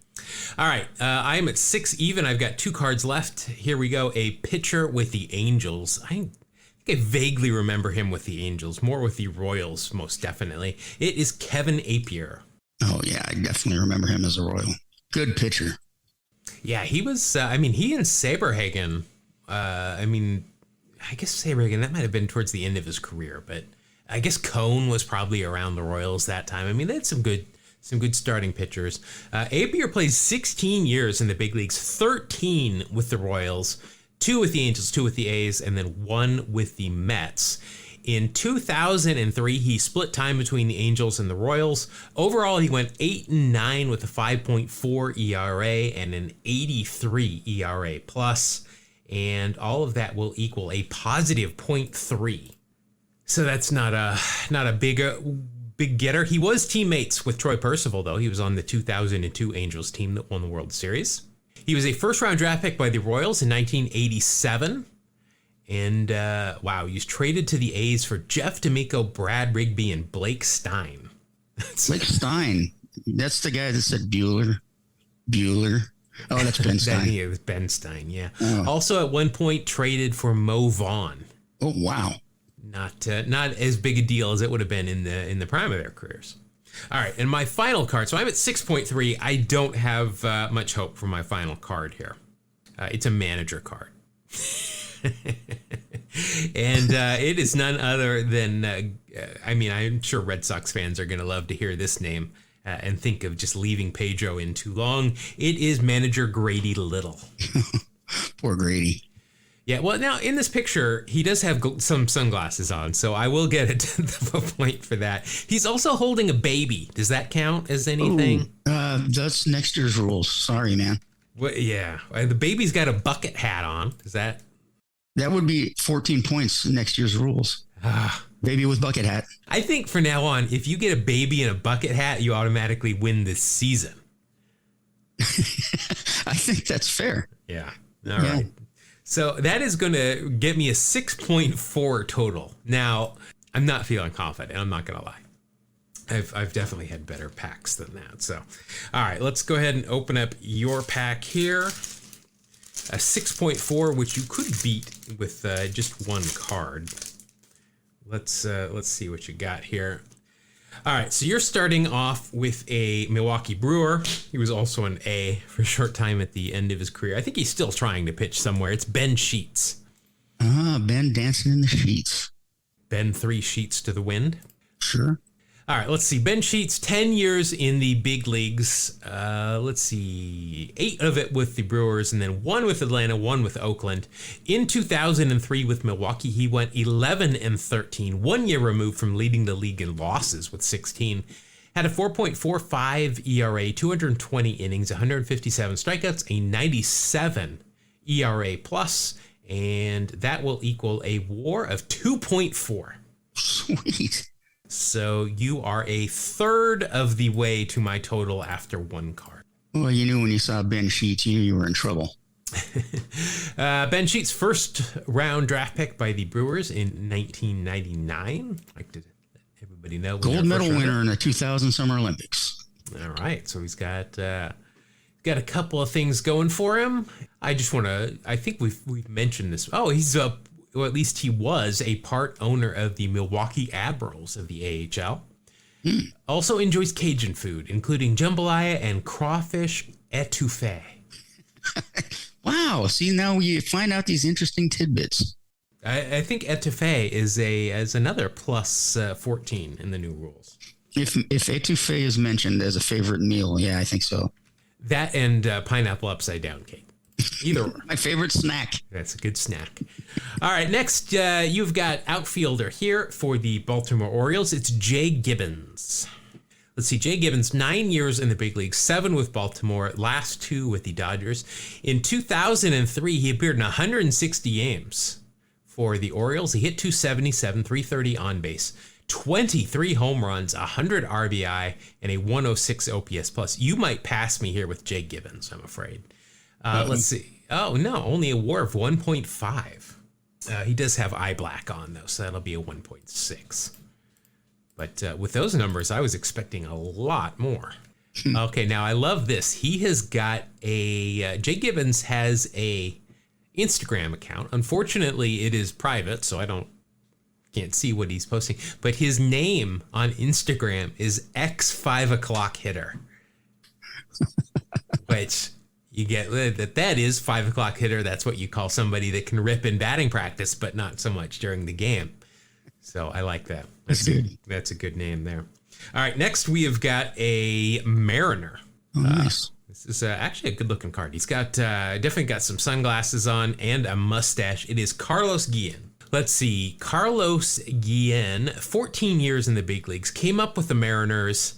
All right, I am at 6 even. I've got 2 cards left. Here we go. A pitcher with the Angels. I think I vaguely remember him with the Angels, more with the Royals, most definitely. It is Kevin Appier. Oh, yeah, I definitely remember him as a Royal. Good pitcher. Yeah, he was, he and Saberhagen, I guess Saberhagen, that might have been towards the end of his career, but I guess Cone was probably around the Royals that time. They had some good starting pitchers. Appier played 16 years in the big leagues, 13 with the Royals, 2 with the Angels, 2 with the A's, and then 1 with the Mets. In 2003, he split time between the Angels and the Royals. Overall, he went 8-9 with a 5.4 ERA and an 83 ERA plus, and all of that will equal a positive 0.3. So that's not a big getter. He was teammates with Troy Percival, though. He was on the 2002 Angels team that won the World Series. He was a first-round draft pick by the Royals in 1987. And, he was traded to the A's for Jeff D'Amico, Brad Rigby, and Blake Stein. Blake Stein. That's the guy that said Bueller. Oh, that's Ben Stein. It was Ben Stein, yeah. Oh. Also, at one point, traded for Mo Vaughn. Oh, wow. Not as big a deal as it would have been in the prime of their careers. All right, and my final card. So I'm at 6.3. I don't have much hope for my final card here. It's a manager card. And it is none other than, I'm sure Red Sox fans are going to love to hear this name and think of just leaving Pedro in too long. It is manager Grady Little. Poor Grady. Yeah, well, now in this picture, he does have some sunglasses on, so I will get a point for that. He's also holding a baby. Does that count as anything? That's next year's rules. Sorry, man. Well, yeah, the baby's got a bucket hat on. Is that? That would be 14 points in next year's rules. Baby with bucket hat. I think from now on, if you get a baby in a bucket hat, you automatically win this season. I think that's fair. Yeah. All right. So that is going to get me a 6.4 total. Now, I'm not feeling confident. I'm not going to lie. I've definitely had better packs than that. So, all right, let's go ahead and open up your pack here. A 6.4, which you could beat with just one card. Let's see what you got here. All right, so you're starting off with a Milwaukee Brewer. He was also an A for a short time at the end of his career. I think he's still trying to pitch somewhere. It's Ben Sheets. Ben dancing in the sheets. Ben 3 sheets to the wind. Sure. All right, let's see. Ben Sheets, 10 years in the big leagues. Let's see. 8 of it with the Brewers, and then 1 with Atlanta, 1 with Oakland. In 2003 with Milwaukee, he went 11-13, 1 year removed from leading the league in losses with 16. Had a 4.45 ERA, 220 innings, 157 strikeouts, a 97 ERA plus, and that will equal a WAR of 2.4. Sweet. So you are a third of the way to my total after one card. Well, you knew when you saw Ben Sheets, you knew you were in trouble. Ben Sheets' first round draft pick by the Brewers in 1999. Like to let everybody know. Gold medal winner in the 2000 Summer Olympics. All right. So he's got a couple of things going for him. I just want to, I think we've mentioned this. Oh, he's or at least he was a part owner of the Milwaukee Admirals of the AHL. Also enjoys Cajun food, including jambalaya and crawfish etouffee. Wow. See, now you find out these interesting tidbits. I think etouffee is another plus 14 in the new rules. If etouffee is mentioned as a favorite meal, yeah, I think so. That and pineapple upside down cake. Either or. My favorite snack. That's a good snack. All right, next you've got outfielder here for the Baltimore Orioles. It's Jay Gibbons. Let's see, Jay Gibbons, 9 years in the big leagues, 7 with Baltimore, last 2 with the Dodgers. In 2003, he appeared in 160 games for the Orioles. He hit 277, 330 on base, 23 home runs, 100 RBI, and a 106 OPS plus. You might pass me here with Jay Gibbons, I'm afraid. Let's see. Oh, no, only a WAR of 1.5. He does have eye black on, though, so that'll be a 1.6. But with those numbers, I was expecting a lot more. Okay, now I love this. He has got Jay Gibbons has a Instagram account. Unfortunately, it is private, so can't see what he's posting. But his name on Instagram is X5 hitter, which you get that is 5 o'clock hitter. That's what you call somebody that can rip in batting practice, but not so much during the game. So I like that. That's good. That's a good name there. All right, next we have got a Mariner. Oh, nice. This is actually a good-looking card. He's got definitely got some sunglasses on and a mustache. It is Carlos Guillen. Let's see. Carlos Guillen, 14 years in the big leagues, came up with the Mariners,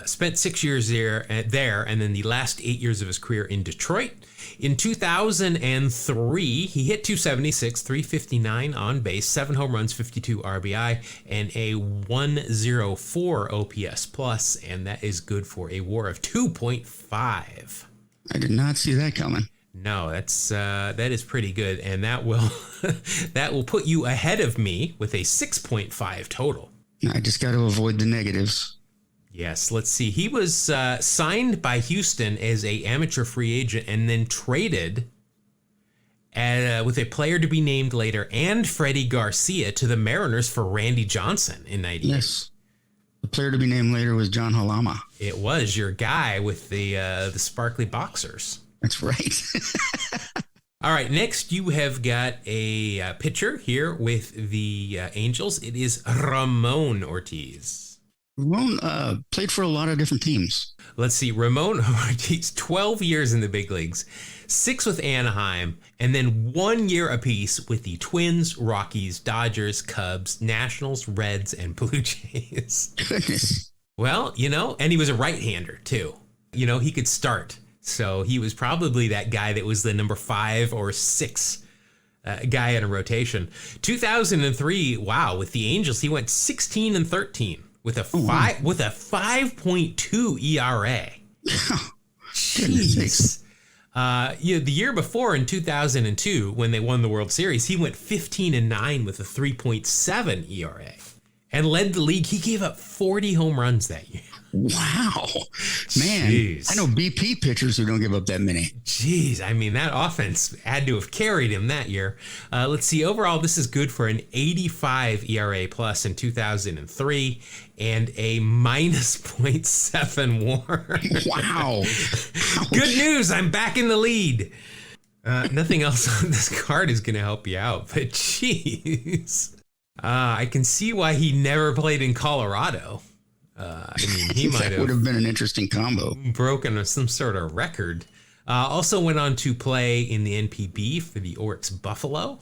spent 6 years there, and then the last 8 years of his career in Detroit. In 2003, he hit 276, 359 on base, 7 home runs, 52 RBI, and a 104 OPS plus, and that is good for a WAR of 2.5. I did not see that coming. No, that is pretty good, and that will put you ahead of me with a 6.5 total. I just got to avoid the negatives. Yes, let's see. He was signed by Houston as a amateur free agent and then traded with a player to be named later and Freddie Garcia to the Mariners for Randy Johnson in 98. Yes. The player to be named later was John Halama. It was your guy with the sparkly boxers. That's right. All right, next you have got a pitcher here with the Angels. It is Ramon Ortiz. Ramon played for a lot of different teams. Let's see, Ramon Ortiz, 12 years in the big leagues, 6 with Anaheim, and then 1 year apiece with the Twins, Rockies, Dodgers, Cubs, Nationals, Reds, and Blue Jays. Goodness. Well, and he was a right-hander too. He could start. So he was probably that guy that was the number 5 or 6 guy in a rotation. 2003, wow, with the Angels, he went 16-13 with a 5.2 ERA. Jeez. The year before in 2002, when they won the World Series, he went 15-9 with a 3.7 ERA and led the league. He gave up 40 home runs that year. Wow, man. Jeez. I know BP pitchers who don't give up that many. Jeez, I mean, that offense had to have carried him that year. Let's see, overall, this is good for an 85 ERA plus in 2003 and a minus 0.7 WAR. Wow. Good news, I'm back in the lead. Nothing else on this card is going to help you out, but jeez. I can see why he never played in Colorado. He might That would have been an interesting combo. Broken some sort of record. Also went on to play in the NPB for the Oryx Buffalo.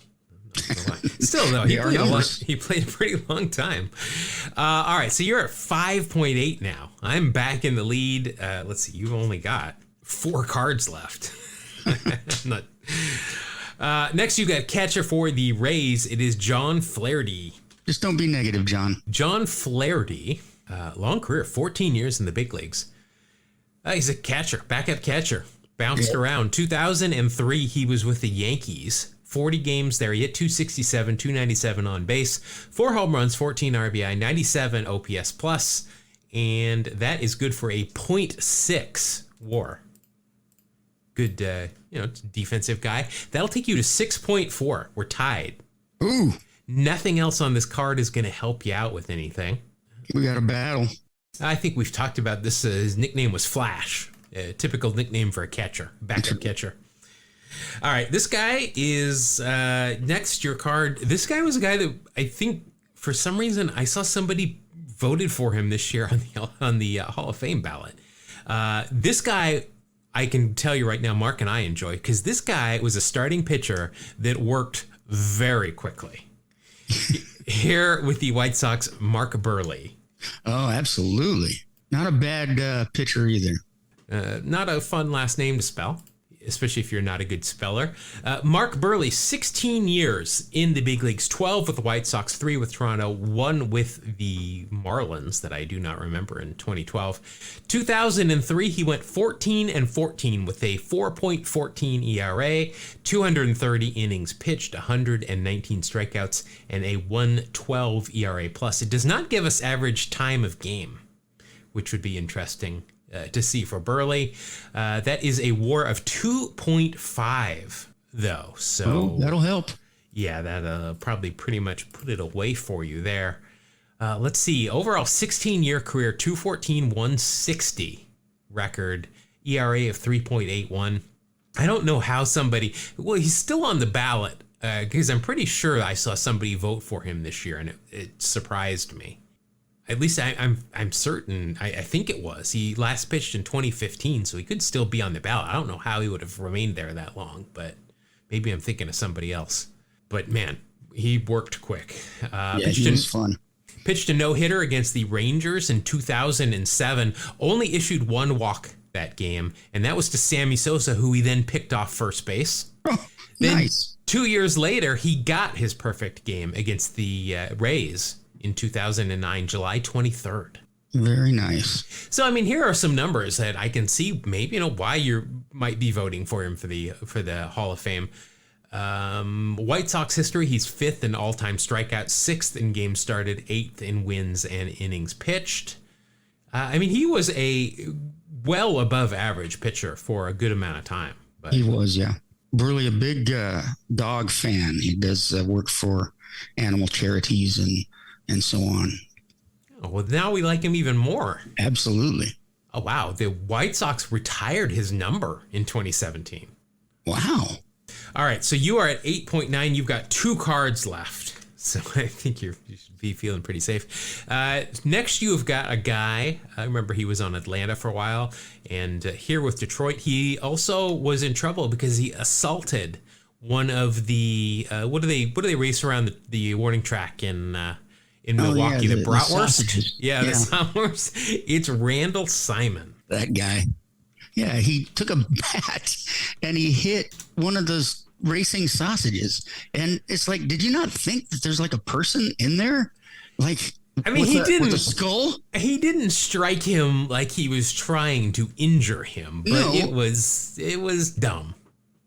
Still, though, he played a pretty long time. All right, so you're at 5.8 now. I'm back in the lead. Let's see, you've only got 4 cards left. Next, you got catcher for the Rays. It is John Flaherty. Just don't be negative, John. John Flaherty. Long career, 14 years in the big leagues. He's a catcher, backup catcher. Bounced around. 2003, he was with the Yankees. 40 games there. He hit 267, 297 on base, 4 home runs, 14 RBI, 97 OPS plus, and that is good for a 0.6 WAR. Good, defensive guy. That'll take you to 6.4. We're tied. Ooh. Nothing else on this card is going to help you out with anything. We got a battle. I think we've talked about this. His nickname was Flash, a typical nickname for a catcher, backup catcher. All right, this guy is next. Your card. This guy was a guy that I think for some reason I saw somebody voted for him this year on the Hall of Fame ballot. This guy, I can tell you right now, Mark and I enjoy, because this guy was a starting pitcher that worked very quickly. Here with the White Sox, Mark Burley. Oh, absolutely. Not a bad pitcher either. Not a fun last name to spell, especially if you're not a good speller. Mark Burley, 16 years in the big leagues, 12 with the White Sox, 3 with Toronto, 1 with the Marlins that I do not remember in 2012. 2003, he went 14-14 with a 4.14 ERA, 230 innings pitched, 119 strikeouts, and a 112 ERA plus. It does not give us average time of game, which would be interesting to see for Burley. That is a WAR of 2.5, though. So that'll help. Yeah, that'll probably pretty much put it away for you there. Let's see. Overall, 16-year career, 214, 160 record, ERA of 3.81. I don't know how somebody... Well, he's still on the ballot because I'm pretty sure I saw somebody vote for him this year, and it surprised me. At least I'm certain. I think it was. He last pitched in 2015, so he could still be on the ballot. I don't know how he would have remained there that long, but maybe I'm thinking of somebody else. But man, he worked quick. He was fun. Pitched a no-hitter against the Rangers in 2007. Only issued 1 walk that game, and that was to Sammy Sosa, who he then picked off first base. Oh, then, nice. 2 years later, he got his perfect game against the Rays in 2009, July 23rd. Very nice. So, I mean, here are some numbers that I can see maybe, why you might be voting for him for the Hall of Fame. White Sox history, he's 5th in all-time strikeouts, 6th in games started, 8th in wins and innings pitched. He was a well above average pitcher for a good amount of time. But he was, yeah. Burley, a big dog fan. He does work for animal charities and so on. Oh, well, now we like him even more. Absolutely. Oh, wow. The White Sox retired his number in 2017. Wow. All right. So you are at 8.9. You've got 2 cards left. So I think you should be feeling pretty safe. Next, you have got a guy. I remember he was on Atlanta for a while. And here with Detroit, he also was in trouble because he assaulted one of the, what do they race around the warning track in Milwaukee? Yeah, the the Bratwurst? The Sours. It's Randall Simon. That guy. Yeah, he took a bat and he hit one of those racing sausages. And it's like, did you not think that there's like a person in there? Like, I mean, with a skull? He didn't strike him like he was trying to injure him, but No. it was dumb.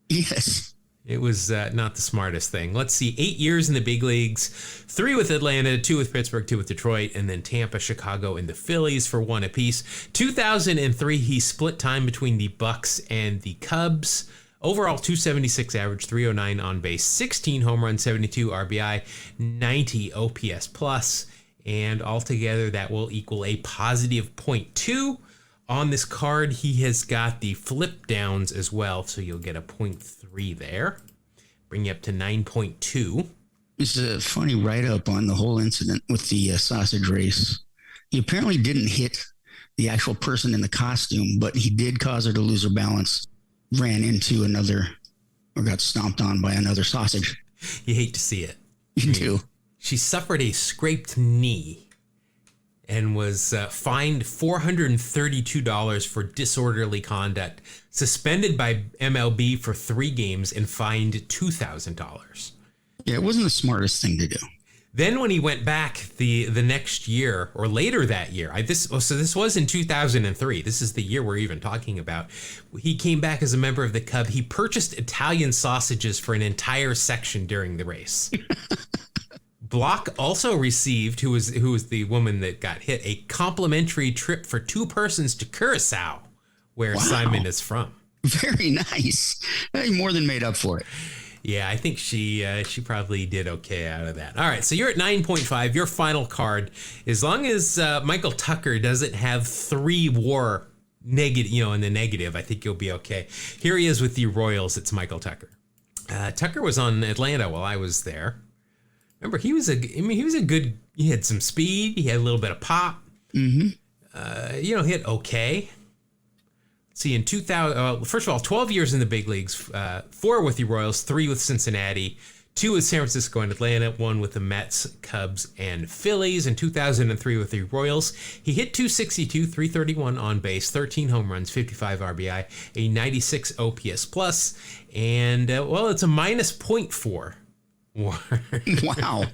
Yes. It was not the smartest thing. Let's see, 8 years in the big leagues, 3 with Atlanta, 2 with Pittsburgh, 2 with Detroit, and then Tampa, Chicago, and the Phillies for 1 apiece. 2003, he split time between the Bucks and the Cubs. Overall, 276 average, 309 on base, 16 home runs, 72 RBI, 90 OPS plus, and altogether that will equal a positive 0.2. On this card, he has got the flip downs as well, so you'll get a 0.3 there. Bring you up to 9.2. It's a funny write-up on the whole incident with the sausage race. He apparently didn't hit the actual person in the costume, but he did cause her to lose her balance, ran into another, or got stomped on by another sausage. You hate to see it. You do. She suffered a scraped knee and was fined $432 for disorderly conduct, suspended by MLB for 3 games, and fined $2,000. Yeah, it wasn't the smartest thing to do. Then when he went back the next year, or later that year, this was in 2003. This is the year we're even talking about. He came back as a member of the Cub. He purchased Italian sausages for an entire section during the race. Block also received, who was the woman that got hit, a complimentary trip for 2 persons to Curacao, where Simon is from. Very nice. He more than made up for it. Yeah, I think she probably did okay out of that. All right, so you're at 9.5. Your final card, as long as Michael Tucker doesn't have 3 WAR negative, in the negative, I think you'll be okay. Here he is with the Royals. It's Michael Tucker. Tucker was on Atlanta while I was there. Remember, he had some speed. He had a little bit of pop. Mm-hmm. Hit okay. See, in 2000, first of all, 12 years in the big leagues, 4 with the Royals, 3 with Cincinnati, 2 with San Francisco and Atlanta, 1 with the Mets, Cubs, and Phillies. In 2003 with the Royals, he hit 262, 331 on base, 13 home runs, 55 RBI, a 96 OPS plus, and, it's a minus 0.4. Wow.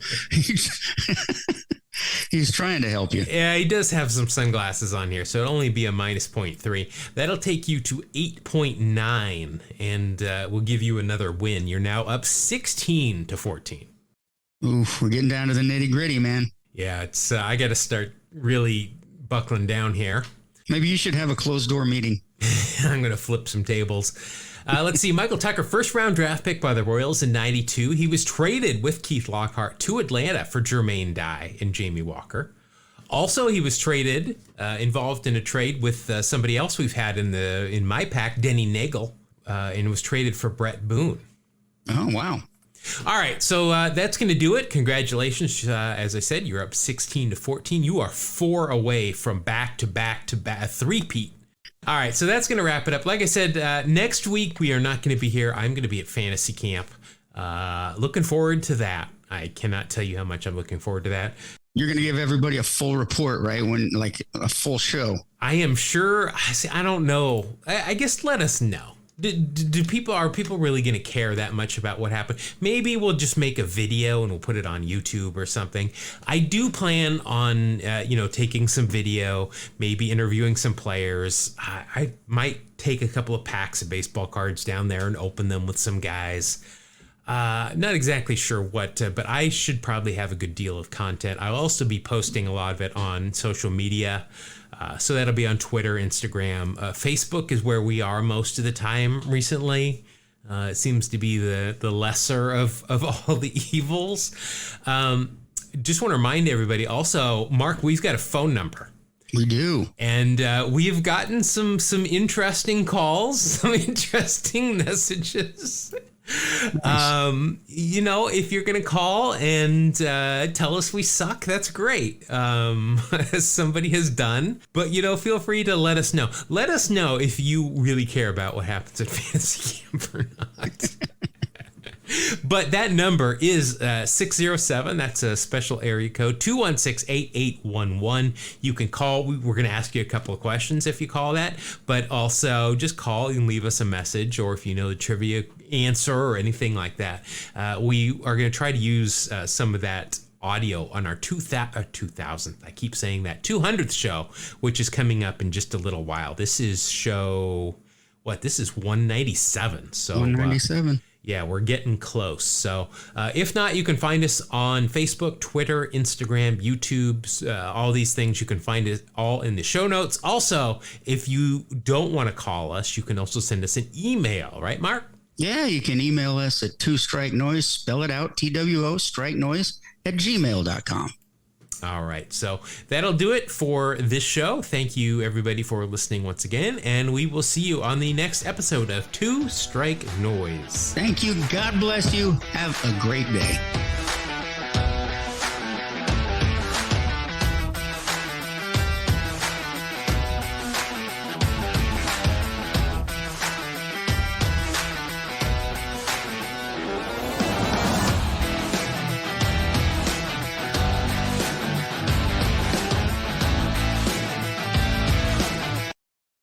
He's trying to help you. Yeah, he does have some sunglasses on here, so it'll only be a minus 0.3. That'll take you to 8.9, and we'll give you another win. You're now up 16-14. Oof, we're getting down to the nitty gritty, man. Yeah, it's I got to start really buckling down here. Maybe you should have a closed door meeting. I'm going to flip some tables. Let's see. Michael Tucker, first round draft pick by the Royals in 92. He was traded with Keith Lockhart to Atlanta for Jermaine Dye and Jamie Walker. Also, he was traded, involved in a trade with somebody else we've had in my pack, Denny Nagel, and was traded for Brett Boone. Oh, wow. All right, so that's going to do it. Congratulations. As I said, you're up 16-14. You are 4 away from back-to-back three-peat. All right, so that's going to wrap it up. Like I said, next week we are not going to be here. I'm going to be at Fantasy Camp. Looking forward to that. I cannot tell you how much I'm looking forward to that. You're going to give everybody a full report, right? Like a full show. I am sure. I don't know. I guess let us know. Are people really going to care that much about what happened? Maybe we'll just make a video and we'll put it on YouTube or something. I do plan on, taking some video, maybe interviewing some players. I might take a couple of packs of baseball cards down there and open them with some guys. Not exactly sure what, but I should probably have a good deal of content. I'll also be posting a lot of it on social media. So that'll be on Twitter, Instagram. Facebook is where we are most of the time recently. It seems to be the lesser of all the evils. just want to remind everybody also, Mark, we've got a phone number. We do. And we've gotten some interesting calls, some interesting messages. Nice. If you're going to call and tell us we suck, that's great. As somebody has done. But, feel free to let us know. Let us know if you really care about what happens at Fantasy Camp or not. But that number is 607. That's a special area code, 216-8811. You can call. We're going to ask you a couple of questions if you call that. But also just call and leave us a message, or if you know the trivia answer or anything like that. We are going to try to use some of that audio on our 2000th. I keep saying that 200th show, which is coming up in just a little while. This is show, this is 197. So 197. Yeah, we're getting close. So if not, you can find us on Facebook, Twitter, Instagram, YouTube, all these things. You can find it all in the show notes. Also, if you don't want to call us, you can also send us an email, right, Mark? Yeah, you can email us at 2strikenoise, spell it out, TWO, strikenoise @gmail.com. All right, so that'll do it for this show. Thank you, everybody, for listening once again, and we will see you on the next episode of Two Strike Noise. Thank you. God bless you. Have a great day.